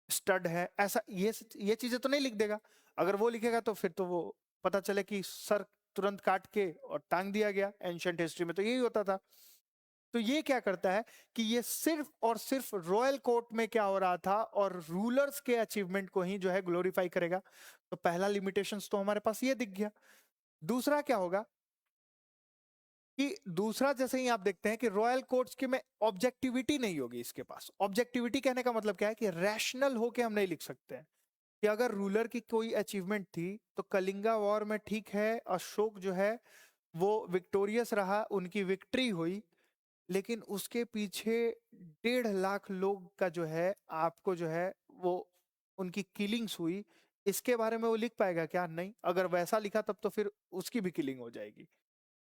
स्टड है, ऐसा ये चीजें तो नहीं लिख देगा। अगर वो लिखेगा तो फिर तो वो पता चले कि सर तुरंत काट के और टांग दिया गया। एंशियंट हिस्ट्री में तो यही होता था। तो ये क्या करता है कि ये सिर्फ और सिर्फ रॉयल कोर्ट में क्या हो रहा था और रूलर्स के अचीवमेंट को ही जो है ग्लोरीफाई करेगा। तो पहला लिमिटेशंस तो हमारे पास ये दिख गया। दूसरा क्या होगा कि दूसरा जैसे ही आप देखते हैं कि रॉयल कोर्ट्स के में ऑब्जेक्टिविटी नहीं होगी। इसके पास ऑब्जेक्टिविटी कहने का मतलब क्या है कि रैशनल होके हम नहीं लिख सकते हैं कि अगर रूलर की कोई अचीवमेंट थी तो कलिंगा वॉर में ठीक है अशोक जो है वो विक्टोरियस रहा, उनकी विक्ट्री हुई, लेकिन उसके पीछे 1.5 लाख लोग का जो है आपको जो है वो उनकी किलिंग्स हुई। इसके बारे में वो लिख पाएगा क्या? नहीं। अगर वैसा लिखा तब तो फिर उसकी भी किलिंग हो जाएगी।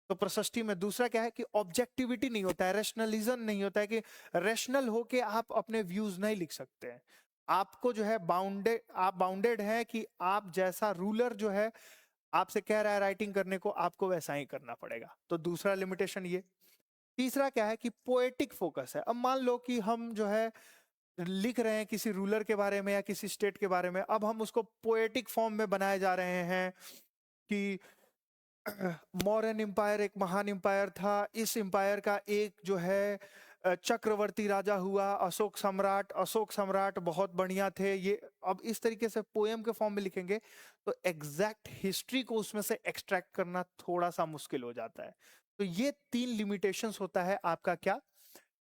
तो प्रशस्ति में दूसरा क्या है कि ऑब्जेक्टिविटी नहीं होता है, रैशनलिज्म नहीं होता है कि रैशनल होके आप अपने व्यूज नहीं लिख सकते हैं। आपको जो है बाउंडेड है कि आप जैसा रूलर जो है आपसे कह रहा है राइटिंग करने को, आपको वैसा ही करना पड़ेगा। तो दूसरा लिमिटेशन ये। तीसरा क्या है कि पोएटिक फोकस है। अब मान लो कि हम जो है लिख रहे हैं किसी रूलर के बारे में या किसी स्टेट के बारे में, अब हम उसको पोएटिक फॉर्म में बनाए जा रहे हैं कि मौर्यन एम्पायर एक महान एम्पायर था, इस एम्पायर का एक जो है चक्रवर्ती राजा हुआ अशोक सम्राट बहुत बढ़िया थे ये। अब इस तरीके से पोएम के फॉर्म में लिखेंगे तो एग्जैक्ट हिस्ट्री को उसमें से एक्सट्रैक्ट करना थोड़ा सा मुश्किल हो जाता है। तो ये 3 लिमिटेशंस होता है आपका क्या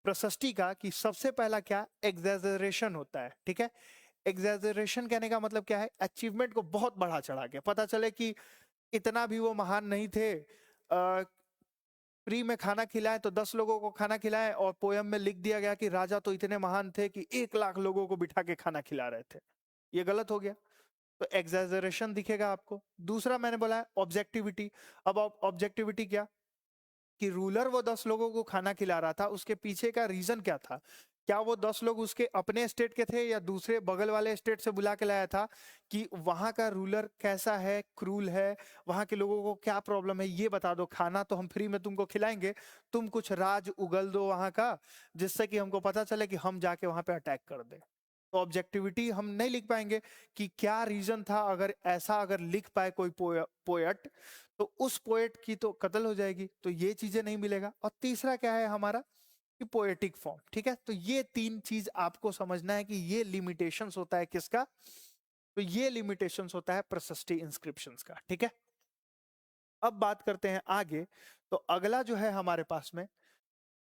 प्रशस्ति का, कि सबसे पहला क्या एग्जैजरेशन होता है। ठीक है, एग्जैजरेशन कहने का मतलब क्या है? अचीवमेंट को बहुत बढ़ा चढ़ा के पता चले कि इतना भी वो महान नहीं थे। फ्री में खाना खिलाएं तो 10 लोगों को खाना खिलाएं और पोयम में लिख दिया गया कि राजा तो इतने महान थे कि 1 लाख लोगों को बिठा के खाना खिला रहे थे। ये गलत हो गया। तो एग्जैजरेशन दिखेगा आपको। दूसरा मैंने बोला है ऑब्जेक्टिविटी। अब ऑब्जेक्टिविटी क्या कि रूलर वो 10 लोगों को खाना खिला रहा था, उसके पीछे का रीजन क्या था? क्या वो 10 लोग उसके अपने स्टेट के थे या दूसरे बगल वाले स्टेट से बुला के लाया था कि वहां का रूलर कैसा है, क्रूल है, वहां के लोगों को क्या प्रॉब्लम है ये बता दो, खाना तो हम फ्री में तुमको खिलाएंगे, तुम कुछ राज उगल दो वहां का जिससे कि हमको पता चले कि हम जाके वहां पे अटैक कर दे। तो ऑब्जेक्टिविटी हम नहीं लिख पाएंगे कि क्या रीजन था। अगर ऐसा अगर लिख पाए कोई पोएट तो उस पोएट की तो कत्ल हो जाएगी, तो ये चीजें नहीं मिलेगा। और तीसरा क्या है हमारा कि पोएटिक फॉर्म। ठीक है, तो ये 3 चीज आपको समझना है कि ये लिमिटेशंस होता है किसका? तो ये लिमिटेशंस होता है प्रशस्ति इंस्क्रिप्शंस का। ठीक है, अब बात करते हैं आगे। तो अगला जो है हमारे पास में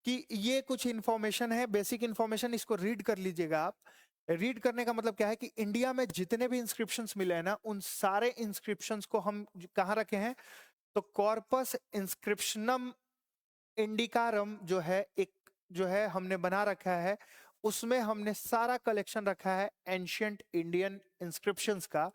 कि ये कुछ इंफॉर्मेशन है, बेसिक इंफॉर्मेशन, इसको रीड कर लीजिएगा आप। रीड करने का मतलब क्या है कि इंडिया में जितने भी इंस्क्रिप्शंस मिले हैं ना, उन सारे इंस्क्रिप्शंस को हम कहाँ रखे हैं? तो कॉर्पस इंस्क्रिप्शनम इंडिकारम जो है एक जो है हमने बना रखा है, उसमें हमने सारा कलेक्शन रखा है एंशियंट इंडियन इंस्क्रिप्शंस का।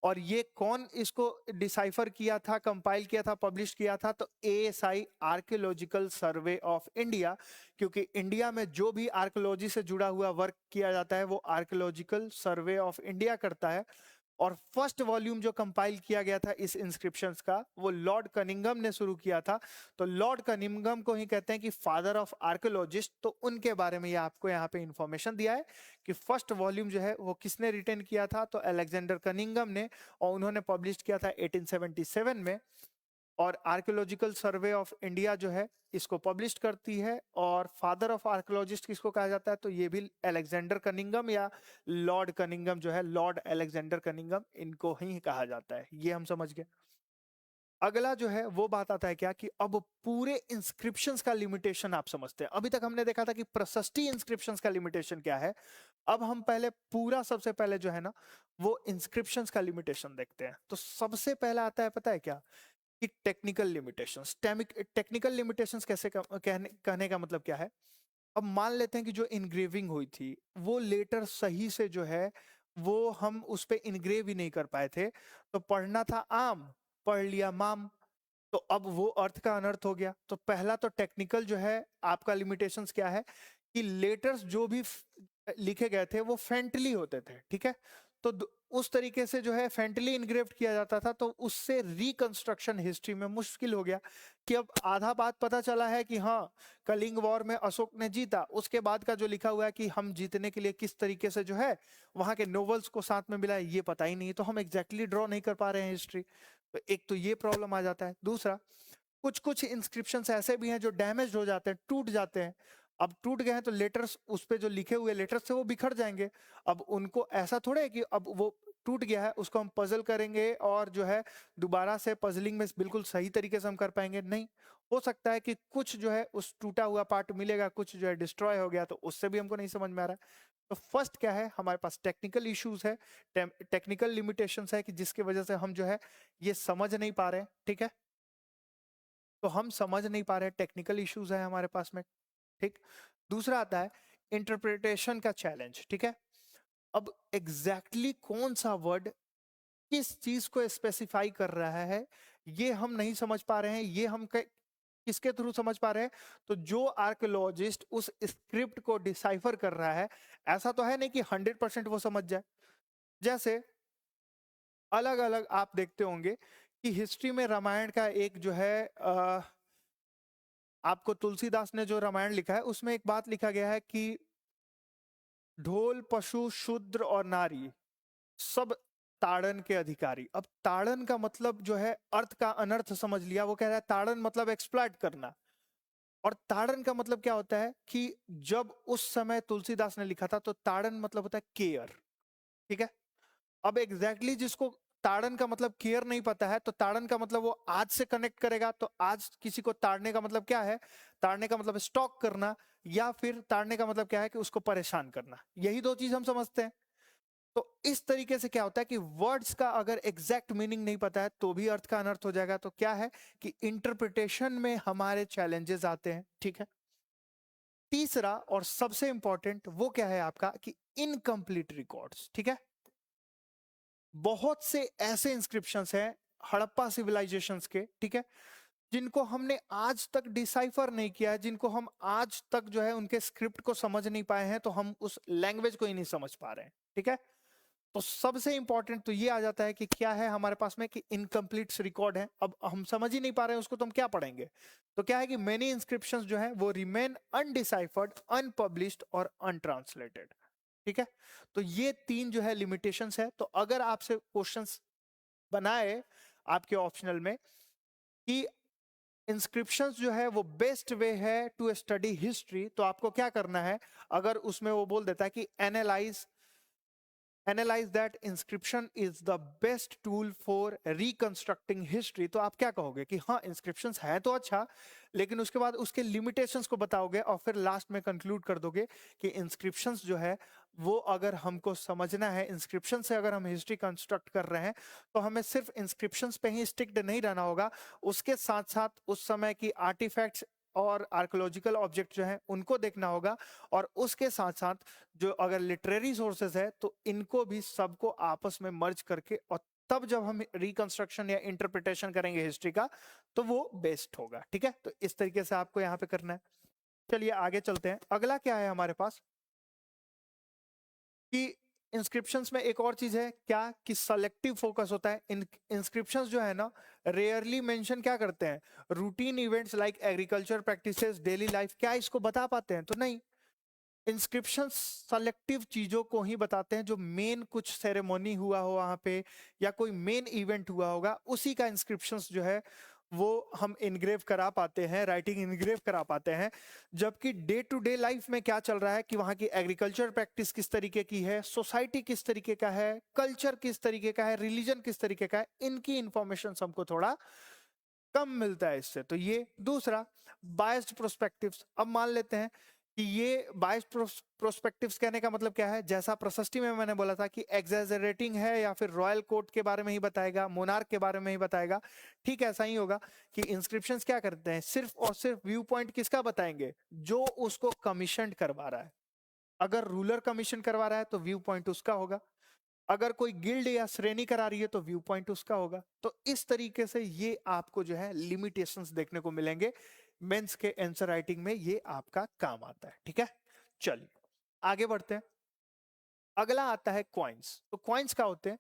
और ये कौन इसको डिसाइफर किया था, कंपाइल किया था, पब्लिश किया था? तो ASI archaeological survey of India. क्योंकि इंडिया में जो भी आर्कियोलॉजी से जुड़ा हुआ वर्क किया जाता है वो आर्कियोलॉजिकल सर्वे ऑफ इंडिया करता है। और फर्स्ट वॉल्यूम जो कंपाइल किया गया था इस इंस्क्रिप्शंस का वो लॉर्ड कनिंगम ने शुरू किया था। तो लॉर्ड कनिंगम को ही कहते हैं कि फादर ऑफ आर्कियोलॉजिस्ट। तो उनके बारे में ये आपको यहाँ पे इंफॉर्मेशन दिया है कि फर्स्ट वॉल्यूम जो है वो किसने रिटेन किया था? तो अलेक्जेंडर कनिंगम ने, और उन्होंने पब्लिश किया था 1877 में। और आर्कियोलॉजिकल सर्वे ऑफ इंडिया जो है इसको पब्लिश करती है। और फादर ऑफ आर्कियोलॉजिस्ट किसको कहा जाता है? तो ये भी अलेक्जेंडर कनिंगम या लॉर्ड कनिंगम जो है, लॉर्ड अलेक्जेंडर कनिंगम, इनको ही कहा जाता है। ये हम समझ गए। अगला जो है वो बात आता है क्या कि अब पूरे इंस्क्रिप्शंस का लिमिटेशन आप समझते हैं। अभी तक हमने देखा था कि प्रशस्ति इंस्क्रिप्शंस का लिमिटेशन क्या है। अब हम पहले पूरा सबसे पहले जो है ना वो इंस्क्रिप्शंस का लिमिटेशन देखते हैं। तो सबसे पहला आता है पता है क्या कि टेक्निकल लिमिटेशंस। टेक्निकल लिमिटेशंस कैसे कहने का मतलब क्या है? अब मान लेते हैं कि जो इनग्रेविंग हुई थी वो लेटर सही से जो है वो हम उस पे इनग्रेव ही नहीं कर पाए थे। तो पढ़ना था आम, पढ़ लिया माम, तो अब वो अर्थ का अनर्थ हो गया। तो पहला तो टेक्निकल जो है आपका लिमिटेशंस क्या है कि लेटर्स जो भी लिखे गए थे वो फेंटली होते थे। ठीक है, तो उस तरीके से जो है फेंटली इनग्रेव्ड किया जाता था। तो उससे रिकंस्ट्रक्शन हिस्ट्री में मुश्किल हो गया कि अब आधा बात पता चला है कि हाँ कलिंग वॉर में अशोक ने जीता, उसके बाद का जो लिखा हुआ है कि हम जीतने के लिए किस तरीके से जो है वहां के नोवेल्स को साथ में मिला ये पता ही नहीं, तो हम एग्जैक्टली ड्रॉ नहीं कर पा रहे हैं हिस्ट्री। तो एक तो ये प्रॉब्लम आ जाता है। दूसरा, कुछ कुछ इंस्क्रिप्शंस ऐसे भी हैं जो डैमेज हो जाते हैं, टूट जाते हैं। अब टूट गए हैं तो लेटर्स, उस पे जो लिखे हुए लेटर्स थे वो बिखर जाएंगे। अब उनको ऐसा थोड़ा है कि अब वो टूट गया है उसको हम पजल करेंगे और जो है दोबारा से पजलिंग में बिल्कुल सही तरीके से हम कर पाएंगे, नहीं। हो सकता है कि कुछ जो है उस टूटा हुआ पार्ट मिलेगा, कुछ जो है डिस्ट्रॉय हो गया, तो उससे भी हमको नहीं समझ में आ रहा है। तो फर्स्ट क्या है, हमारे पास टेक्निकल इश्यूज है, टेक्निकल लिमिटेशंस है कि जिसकी वजह से हम जो है ये समझ नहीं पा रहे हैं, ठीक है। तो हम समझ नहीं पा रहे हैं, टेक्निकल इश्यूज है हमारे पास में, ठीक। दूसरा आता है इंटरप्रिटेशन का चैलेंज, ठीक है। अब एग्जैक्टली कौन सा वर्ड किस चीज को स्पेसिफाई कर रहा है ये हम नहीं समझ पा रहे हैं। ये हम किसके थ्रू समझ पा रहे हैं, तो जो आर्कियोलॉजिस्ट उस स्क्रिप्ट को डिसाइफर कर रहा है, ऐसा तो है नहीं कि 100% वो समझ जाए। जैसे अलग अलग आप देखते होंगे कि हिस्ट्री में रामायण का एक जो है आपको तुलसीदास ने जो रामायण लिखा है उसमें एक बात लिखा गया है कि ढोल पशु शूद्र और नारी सब ताड़न के अधिकारी। अब ताड़न का मतलब जो है अर्थ का अनर्थ समझ लिया, वो कह रहा है ताड़न मतलब एक्सप्लॉइट करना। और ताड़न का मतलब क्या होता है कि जब उस समय तुलसीदास ने लिखा था तो ताड़न मतलब होता है केयर, ठीक है। अब एग्जैक्टली जिसको ताड़न का मतलब केयर नहीं पता है, तो ताड़न का मतलब वो आज से कनेक्ट करेगा, तो आज किसी को ताड़ने का मतलब क्या है, ताड़ने का मतलब स्टॉक करना, या फिर ताड़ने का मतलब क्या है कि उसको परेशान करना। यही दो चीज हम समझते हैं। तो इस तरीके से क्या होता है कि वर्ड्स का अगर एग्जैक्ट मीनिंग नहीं पता है तो भी अर्थ का अनर्थ हो जाएगा। तो क्या है कि इंटरप्रिटेशन में हमारे चैलेंजेस आते हैं, ठीक है। तीसरा और सबसे इंपॉर्टेंट वो क्या है आपका कि इनकम्प्लीट रिकॉर्ड्स, ठीक है। बहुत से ऐसे इंस्क्रिप्शंस हैं हड़प्पा सिविलाइजेशंस के, ठीक है, जिनको हमने आज तक डिसाइफर नहीं किया है, जिनको हम आज तक जो है उनके स्क्रिप्ट को समझ नहीं पाए हैं, तो हम उस लैंग्वेज को ही नहीं समझ पा रहे हैं, ठीक है। तो सबसे इंपॉर्टेंट तो ये आ जाता है कि क्या है हमारे पास में कि इनकम्प्लीट रिकॉर्ड है। अब हम समझ ही नहीं पा रहे हैं उसको, तो हम क्या पढ़ेंगे। तो क्या है कि मेनी इंस्क्रिप्शंस जो है वो रिमेन अनडिसाइफर्ड, अनपब्लिश्ड और अनट्रांसलेटेड, ठीक है। तो ये तीन जो है लिमिटेशंस है। तो अगर आपसे क्वेश्चंस बनाए आपके ऑप्शनल में कि इंस्क्रिप्शंस जो है वो बेस्ट वे है टू स्टडी हिस्ट्री, तो आपको क्या करना है। अगर उसमें वो बोल देता है कि analyse that inscription is the best tool for reconstructing history, तो आप क्या कहोगे कि हाँ इंस्क्रिप्शंस है तो अच्छा, लेकिन उसके बाद उसके लिमिटेशंस को बताओगे और फिर लास्ट में कंक्लूड कर दोगे कि इंस्क्रिप्शंस जो है वो अगर हमको समझना है, इंस्क्रिप्शन से अगर हम हिस्ट्री कंस्ट्रक्ट कर रहे हैं, तो हमें सिर्फ इंस्क्रिप्शंस पे ही स्टिक्ड नहीं रहना होगा, उसके साथ साथ उस समय की आर्टिफैक्ट्स और आर्कोलॉजिकल ऑब्जेक्ट जो है उनको देखना होगा, और उसके साथ साथ जो अगर लिटरेरी सोर्सेज है तो इनको भी सबको आपस में मर्ज करके, और तब जब हम रिकंस्ट्रक्शन या इंटरप्रिटेशन करेंगे हिस्ट्री का तो वो बेस्ट होगा, ठीक है। तो इस तरीके से आपको यहाँ पे करना है। चलिए आगे चलते हैं। अगला क्या है हमारे पास कि इंस्क्रिप्शंस में एक और चीज है क्या कि सेलेक्टिव फोकस होता है। इंस्क्रिप्शंस जो है ना रेयरली मेंशन क्या करते हैं, routine events like agriculture practices, daily life, क्या इसको बता पाते हैं, तो नहीं। इंस्क्रिप्शन सेलेक्टिव चीजों को ही बताते हैं, जो मेन कुछ सेरेमोनी हुआ हो वहां पे या कोई मेन इवेंट हुआ होगा उसी का इंस्क्रिप्शंस जो है वो हम इनग्रेव करा पाते हैं, राइटिंग इनग्रेव करा पाते हैं। जबकि डे टू डे लाइफ में क्या चल रहा है कि वहां की एग्रीकल्चर प्रैक्टिस किस तरीके की है, सोसाइटी किस तरीके का है, कल्चर किस तरीके का है, रिलीजन किस तरीके का है, इनकी इंफॉर्मेशन हमको थोड़ा कम मिलता है इससे। तो ये दूसरा बायस्ड प्रोस्पेक्टिव्स। अब मान लेते हैं कि ये बायस्ड प्रोस्पेक्टिव्स कहने का मतलब क्या है, जैसा प्रशस्ति में मैंने बोला था कि एग्जैजरेटिंग है या फिर रॉयल कोर्ट के बारे में ही बताएगा, मोनार्क के बारे में ही बताएगा, ठीक ऐसा ही होगा कि इंस्क्रिप्शंस क्या करते हैं, सिर्फ और सिर्फ व्यू पॉइंट किसका बताएंगे, जो उसको कमीशन करवा रहा है। अगर रूलर कमीशन करवा रहा है तो व्यू पॉइंट उसका होगा, अगर कोई गिल्ड या श्रेणी करा रही है तो व्यू पॉइंट उसका होगा। तो इस तरीके से ये आपको जो है लिमिटेशंस देखने को मिलेंगे मेंस के आंसर राइटिंग में, ये आपका काम आता है, ठीक है। चलिए आगे बढ़ते हैं। अगला आता है क्वाइंस। तो क्वाइंस क्या होते हैं,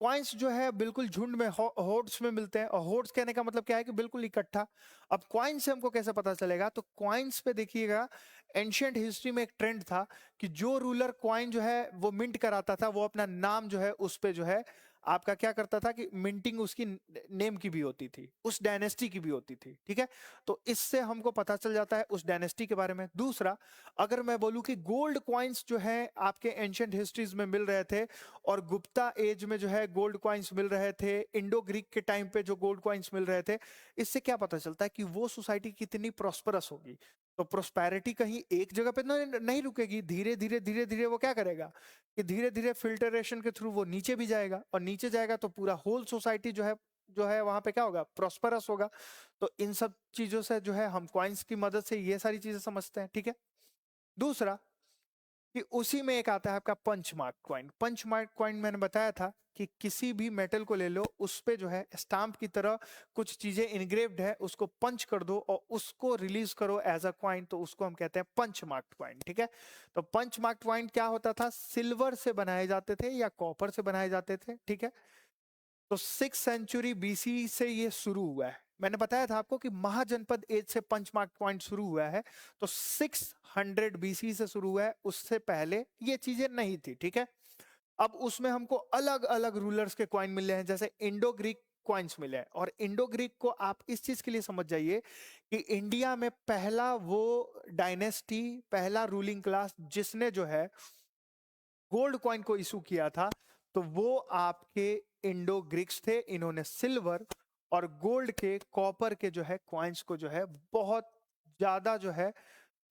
क्वाइंस जो है बिल्कुल झुंड में होर्ड्स में मिलते हैं, और होर्ड्स कहने का मतलब क्या है कि बिल्कुल इकट्ठा। अब क्वाइंस से हमको कैसे पता चलेगा, तो क्वाइंस पे देखिएगा एंशियंट हिस्ट्री में एक ट्रेंड था कि जो रूलर क्वाइन जो है वो मिंट कराता था वो अपना नाम जो है उस पे जो है आपका क्या करता था कि मिंटिंग उसकी नेम की भी होती थी, उस डायनेस्टी की भी होती थी, ठीक है। तो इससे हमको पता चल जाता है उस डायनेस्टी के बारे में। दूसरा, अगर मैं बोलूं कि गोल्ड कॉइन्स जो है आपके एंशियंट हिस्ट्रीज में मिल रहे थे, और गुप्ता एज में जो है गोल्ड कॉइन्स मिल रहे थे, इंडो ग्रीक के टाइम पे जो गोल्ड कॉइन्स मिल रहे थे, इससे क्या पता चलता है कि वो सोसाइटी कितनी प्रॉस्परस होगी। तो प्रोस्पैरिटी कहीं एक जगह पे नहीं रुकेगी, धीरे धीरे धीरे धीरे वो क्या करेगा कि धीरे धीरे फिल्टरेशन के थ्रू वो नीचे भी जाएगा, और नीचे जाएगा तो पूरा होल सोसाइटी जो है वहां पे क्या होगा, प्रॉस्परस होगा। तो इन सब चीजों से जो है हम कॉइन्स की मदद से ये सारी चीजें समझते हैं, ठीक है। दूसरा, कि उसी में एक आता है आपका punch mark coin. Punch mark coin मैंने बताया था कि किसी भी मेटल को ले लो, उस पे जो है स्टाम्प की तरह कुछ चीजें इनग्रेव्ड है, उसको पंच कर दो और उसको रिलीज करो एज अ कॉइन, तो उसको हम कहते हैं पंच मार्क कॉइन, ठीक है। तो पंच मार्क कॉइन क्या होता था, सिल्वर से बनाए जाते थे या कॉपर से बनाए जाते थे, ठीक है। तो 6th सेंचुरी बीसी से ये शुरू हुआ है। मैंने बताया था आपको कि महाजनपद एज से पंच मार्क पॉइंट शुरू हुआ है, तो 600 बीसी से शुरू हुआ है, उससे पहले ये चीजें नहीं थी, ठीक है। अब उसमें हमको अलग अलग रूलर्स के कॉइन मिले हैं, जैसे इंडो ग्रीक कॉइन्स मिले हैं। और इंडो ग्रीक को आप इस चीज के लिए समझ जाइए कि इंडिया में पहला वो डायनेस्टी, पहला रूलिंग क्लास जिसने जो है गोल्ड कॉइन को इशू किया था, तो वो आपके इंडो ग्रीक्स थे। इन्होंने सिल्वर और गोल्ड के, कॉपर के जो है कॉइन्स को जो है बहुत ज्यादा जो है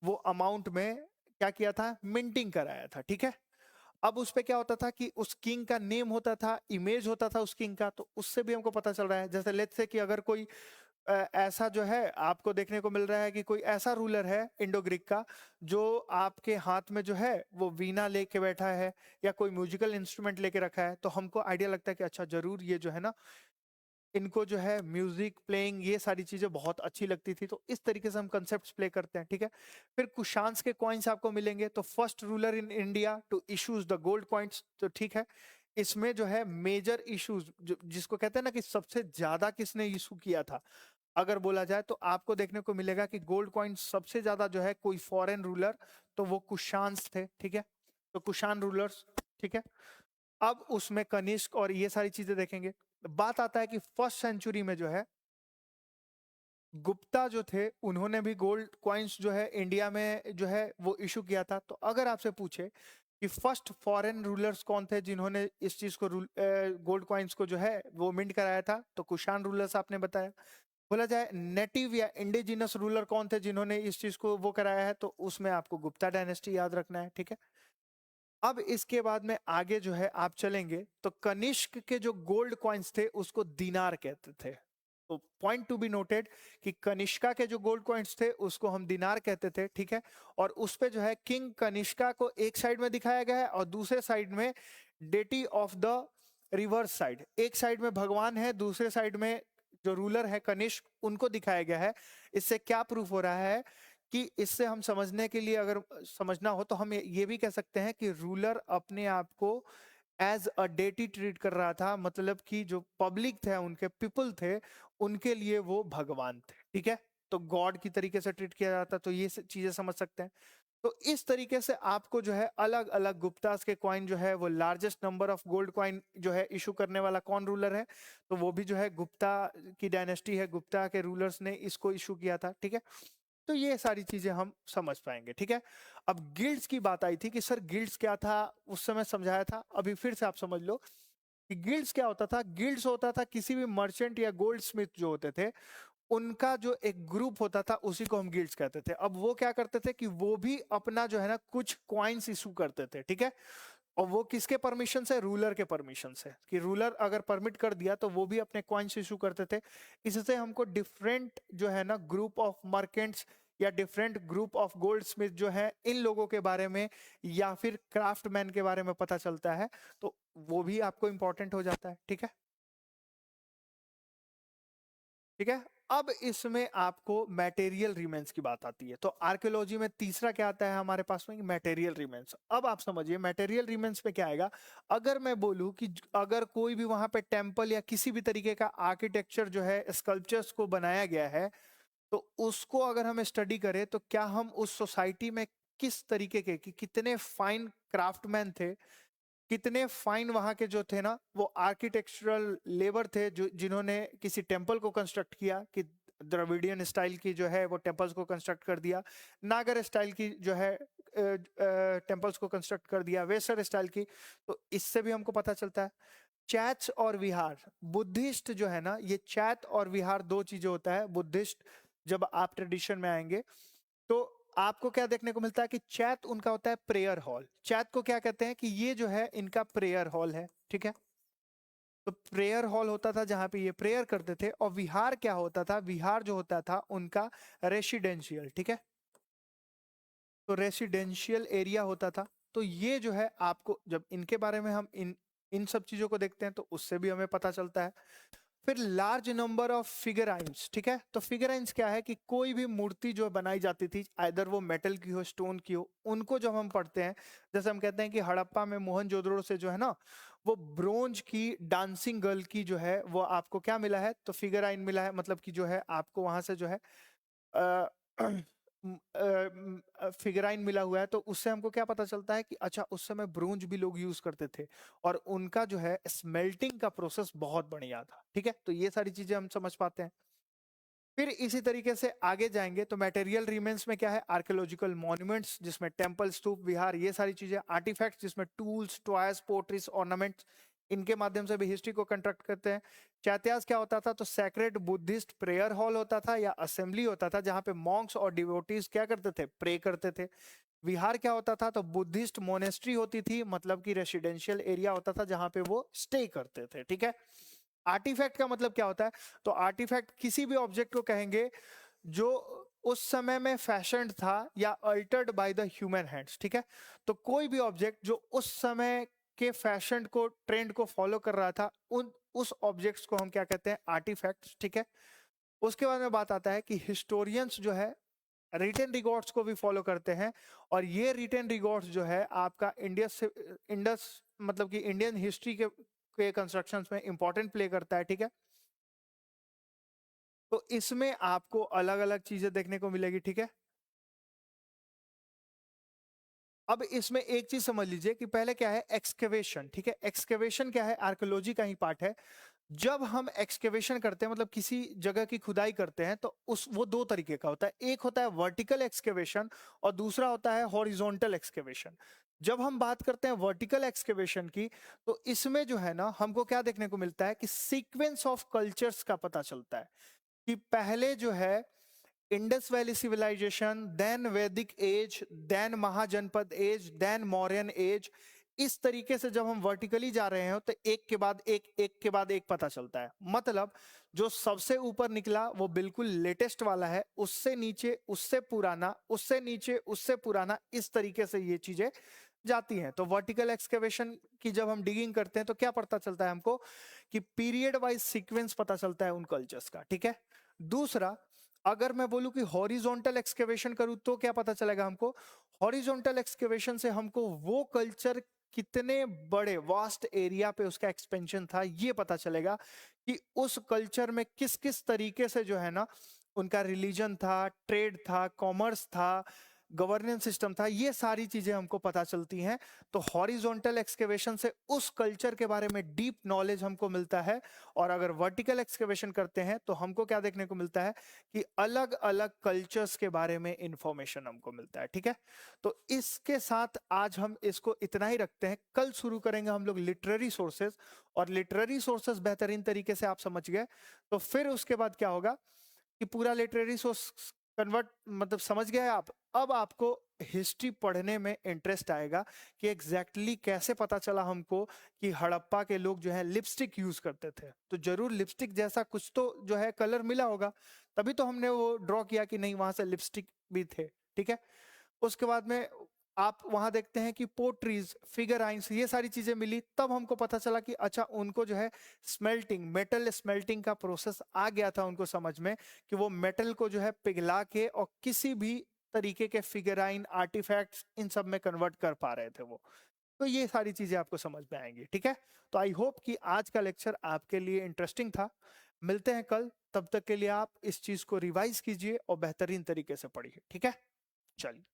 वो अमाउंट में क्या किया था, मिंटिंग कराया था, ठीक है। अब उस पे क्या होता था कि उस किंग का नेम होता था, इमेज होता था उस किंग का, तो उससे भी हमको पता चल रहा है। जैसे लेट्स से कि अगर कोई ऐसा जो है आपको देखने को मिल रहा है कि कोई ऐसा रूलर है इंडो ग्रीक का जो आपके हाथ में जो है वो वीणा लेके बैठा है या कोई म्यूजिकल इंस्ट्रूमेंट लेके रखा है, तो हमको आइडिया लगता है कि अच्छा जरूर ये जो है ना, इनको जो है म्यूजिक प्लेइंग ये सारी चीजें बहुत अच्छी लगती थी। तो इस तरीके से हम कंसेप्ट प्ले करते हैं, ठीक है। फिर कुशांस के कॉइन्स आपको मिलेंगे, तो first ruler in India to issues the gold coins, तो ठीक है। इसमें जो है मेजर इश्यूज जिसको कहते हैं ना कि सबसे ज्यादा किसने इशू किया था, अगर बोला जाए तो आपको देखने को मिलेगा कि गोल्ड कॉइन सबसे ज्यादा जो है कोई फॉरेन रूलर, तो वो कुशांस थे, ठीक है। तो कुशान रूलर्स, ठीक है। अब उसमें कनिष्क और ये सारी चीजें देखेंगे। बात आता है कि 1st सेंचुरी में जो है गुप्ता जो थे, उन्होंने भी गोल्ड कॉइन्स जो है इंडिया में जो है वो इशू किया था। तो अगर आपसे पूछे कि फर्स्ट फॉरेन रूलर्स कौन थे जिन्होंने इस चीज को गोल्ड कॉइन्स को जो है वो मिंट कराया था, तो कुशान रूलर्स आपने बताया। बोला जाए नेटिव या इंडिजिनस रूलर कौन थे जिन्होंने इस चीज को वो कराया है, तो उसमें आपको गुप्ता डायनेस्टी याद रखना है, ठीक है। अब इसके बाद में आगे जो है आप चलेंगे तो कनिष्क के जो गोल्ड कॉइन्स थे उसको दीनार कहते थे। तो पॉइंट टू बी नोटेड कि कनिष्का के जो गोल्ड कॉइन्स थे उसको हम दिनार कहते थे, ठीक है। और उस पे जो है किंग कनिष्का को एक साइड में दिखाया गया है और दूसरे साइड में deity of the reverse side, एक साइड में भगवान है, दूसरे साइड में जो रूलर है कनिष्क उनको दिखाया गया है। इससे क्या प्रूफ हो रहा है कि इससे हम समझने के लिए अगर समझना हो तो हम ये भी कह सकते हैं कि रूलर अपने आप को एज अ डेटी ट्रीट कर रहा था, मतलब कि जो पब्लिक थे, उनके पीपल थे, उनके लिए वो भगवान थे, ठीक है। तो गॉड की तरीके से ट्रीट किया जाता, तो ये चीजें समझ सकते हैं। तो इस तरीके से आपको जो है अलग अलग गुप्तास के कॉइन जो है वो largest number of gold coin जो है इशू करने वाला कौन रूलर है, तो वो भी जो है गुप्ता की डायनेस्टी है, गुप्ता के रूलर्स ने इसको इशू किया था, ठीक है। तो ये सारी चीजें हम समझ पाएंगे, ठीक है। अब गिल्ड्स की बात आई थी कि सर गिल्ड्स क्या था, उस समय समझाया था, अभी फिर से आप समझ लो कि गिल्ड्स क्या होता था। गिल्ड्स होता था किसी भी मर्चेंट या गोल्ड स्मिथ जो होते थे उनका जो एक ग्रुप होता था, उसी को हम गिल्ड्स कहते थे। अब वो क्या करते थे कि वो भी अपना जो है ना कुछ कॉइन्स इशू करते थे, ठीक है। और वो किसके परमिशन से, रूलर के परमिशन से, कि रूलर अगर परमिट कर दिया तो वो भी अपने कॉइन्स इशू करते थे। इससे हमको डिफरेंट जो है ना ग्रुप ऑफ मर्केंट्स या different group of gold Smith जो है इन लोगों के बारे में या फिर क्राफ्टमैन के बारे में पता चलता है, तो वो भी आपको इंपॉर्टेंट हो जाता है, ठीक है। ठीक है। अब इसमें आपको मटेरियल रिमेन्स की बात आती है, तो आर्कियोलॉजी में तीसरा क्या आता है हमारे पास में, मटेरियल रिमेन्स। अब आप समझिए मटेरियल रिमेन्स पे क्या आएगा। अगर मैं बोलूं कि अगर कोई भी वहां पे टेंपल या किसी भी तरीके का आर्किटेक्चर जो है स्कल्पचर्स को बनाया गया है, तो उसको अगर हम स्टडी करें तो क्या हम उस सोसाइटी में किस तरीके के कि कितने फाइन क्राफ्टमैन थे, कितने फाइन वहां के जो थे ना वो आर्किटेक्चरल लेबर थे जो जिन्होंने किसी टेम्पल को कंस्ट्रक्ट किया, कि द्रविडियन स्टाइल की जो है वो टेम्पल्स को कंस्ट्रक्ट कर दिया, नागर स्टाइल की जो है टेम्पल्स को कंस्ट्रक्ट कर दिया, वेस्टर स्टाइल की। तो इससे भी हमको पता चलता है चैत्स और विहार, बुद्धिस्ट जो है ना, ये चैत और विहार दो चीजें होता है। बुद्धिस्ट जब आप ट्रेडिशन में आएंगे तो आपको क्या देखने को मिलता है कि चैत उनका होता है प्रेयर हॉल। चैत को क्या कहते हैं कि ये जो है इनका प्रेयर हॉल है, ठीक है। तो प्रेयर हॉल होता था जहां पे ये प्रेयर करते थे। और विहार क्या होता था, विहार जो होता था उनका रेसिडेंशियल, ठीक है। तो रेसिडेंशियल एरिया होता था। तो ये जो है आपको जब इनके बारे में हम इन सब चीजों को देखते हैं तो उससे भी हमें पता चलता है। फिर लार्ज नंबर ऑफ फिगराइंस, ठीक है। तो फिगराइंस क्या है कि कोई भी मूर्ति जो बनाई जाती थी, आइदर वो मेटल की हो, स्टोन की हो, उनको जब हम पढ़ते हैं, जैसे हम कहते हैं कि हड़प्पा में मोहनजोदड़ो से जो है ना वो ब्रोंज की डांसिंग गर्ल की जो है वो आपको क्या मिला है, तो फिगराइन मिला है। मतलब कि जो है आपको वहां से जो है फिगराइन मिला हुआ है। तो उससे हमको क्या पता चलता है कि अच्छा उस समय ब्रोंज भी लोग यूज करते थे और उनका जो है स्मेल्टिंग का प्रोसेस बहुत बढ़िया था, ठीक है। तो ये सारी चीजें हम समझ पाते हैं। फिर इसी तरीके से आगे जाएंगे तो मटेरियल रिमेन्स में क्या है, आर्कियोलॉजिकल मॉन्यूमेंट्स जिसमें टेंपल, स्तूप, विहार, ये सारी चीजें। आर्टिफैक्ट्स जिसमें टूल्स, टॉयज, पोट्रीज, ऑर्नामेंट्स, इनके माध्यम से भी हिस्ट्री को कंस्ट्रक्ट करते हैं। चैत्यास क्या होता था, तो सैक्रेड बुद्धिस्ट प्रेयर हॉल होता था या असेंबली होता था जहां पे मॉन्क्स और डिवोटीज क्या करते थे, प्रे करते थे। विहार क्या होता था, तो बुद्धिस्ट मोनेस्ट्री होती थी, मतलब कि रेसिडेंशियल एरिया होता था जहां पे वो स्टे करते थे, ठीक है। आर्टिफैक्ट का मतलब क्या होता है, तो आर्टिफैक्ट किसी भी ऑब्जेक्ट को कहेंगे जो उस समय में फैशन्ड था या Altered by the human hands, ठीक है। तो कोई भी ऑब्जेक्ट जो उस समय के फैशन को, ट्रेंड को फॉलो कर रहा था, उस ऑब्जेक्ट्स को हम क्या कहते हैं, आर्टिफैक्ट्स, ठीक है। उसके बाद में बात आता है कि हिस्टोरियंस जो है रिटन रिकॉर्ड्स को भी फॉलो करते हैं। और ये रिटन रिकॉर्ड्स जो है आपका इंडस मतलब कि इंडियन हिस्ट्री के कंस्ट्रक्शंस में इंपॉर्टेंट प्ले करता है, ठीक है। तो इसमें आपको अलग अलग चीजें देखने को मिलेगी, ठीक है। अब इसमें एक चीज समझ लीजिए कि पहले क्या है, एक्सकेवेशन, ठीक है। एक्सकेवेशन क्या है, आर्कियोलॉजी का ही पार्ट है। जब हम एक्सकेवेशन करते हैं मतलब किसी जगह की खुदाई करते हैं तो उस वो दो तरीके का होता है। एक होता है वर्टिकल एक्सकेवेशन और दूसरा होता है हॉरिजॉन्टल एक्सकेवेशन। जब हम बात करते हैं वर्टिकल एक्सकेवेशन की तो इसमें जो है ना हमको क्या देखने को मिलता है कि सीक्वेंस ऑफ कल्चर्स का पता चलता है कि पहले जो है Indus Valley civilisation, then Vedic age, then Mahajanapada age, then Mauryan age. इस तरीके से जब हम वर्टिकली जा रहे हैं तो एक के बाद एक, एक के बाद एक पता चलता है। मतलब जो सबसे ऊपर निकला वो बिल्कुल लेटेस्ट वाला है, उससे नीचे उससे पुराना, उससे नीचे उससे पुराना, इस तरीके से ये चीजें जाती हैं। तो वर्टिकल एक्सकेवेशन की जब हम डिगिंग करते हैं तो क्या पता चलता है हमको कि पीरियड वाइज सीक्वेंस पता चलता है उन कल्चर्स का, ठीक है। दूसरा, अगर मैं बोलूं कि हॉरिजॉन्टल एक्सकेवेशन करूं तो क्या पता चलेगा हमको, हॉरिजॉन्टल एक्सकेवेशन से हमको वो कल्चर कितने बड़े वास्ट एरिया पे उसका एक्सपेंशन था ये पता चलेगा कि उस कल्चर में किस किस तरीके से जो है ना उनका रिलीजन था, ट्रेड था, कॉमर्स था, गवर्नेंस सिस्टम था, ये सारी चीजें हमको पता चलती हैं। तो हॉरिजॉन्टल एक्सकेवेशन से उस कल्चर के बारे में डीप नॉलेज हमको मिलता है। और अगर वर्टिकल एक्सकेवेशन करते हैं तो हमको क्या देखने को मिलता है कि अलग अलग कल्चर्स के बारे में इंफॉर्मेशन हमको मिलता है, ठीक है। तो इसके साथ आज हम इसको इतना ही रखते हैं। कल शुरू करेंगे हम लोग लिटरेरी सोर्सेज, और लिटरेरी सोर्सेज बेहतरीन तरीके से आप समझ गए तो फिर उसके बाद क्या होगा कि पूरा लिटरेरी सोर्स कन्वर्ट मतलब समझ गए आप। अब आपको हिस्ट्री पढ़ने में इंटरेस्ट आएगा कि एग्जैक्टली कैसे पता चला हमको कि हड़प्पा के लोग जो है लिपस्टिक यूज करते थे। तो जरूर लिपस्टिक जैसा कुछ तो जो है कलर मिला होगा, तभी तो हमने वो ड्रॉ किया कि नहीं वहां से लिपस्टिक भी थे, ठीक है। उसके बाद में आप वहां देखते हैं कि पोट्रीज, फिगराइंस, ये सारी चीजें मिली, तब हमको पता चला कि अच्छा उनको जो है स्मेल्टिंग, मेटल स्मेल्टिंग का प्रोसेस आ गया था उनको समझ में कि वो मेटल को जो है पिघला के और किसी भी तरीके के फिगराइन, आर्टिफैक्ट्स, इन सब में कन्वर्ट कर पा रहे थे वो। तो ये सारी चीजें आपको समझ में आएंगी, ठीक है। तो आई होप कि आज का लेक्चर आपके लिए इंटरेस्टिंग था। मिलते हैं कल, तब तक के लिए आप इस चीज को रिवाइज कीजिए और बेहतरीन तरीके से पढ़िए, ठीक है। चलिए।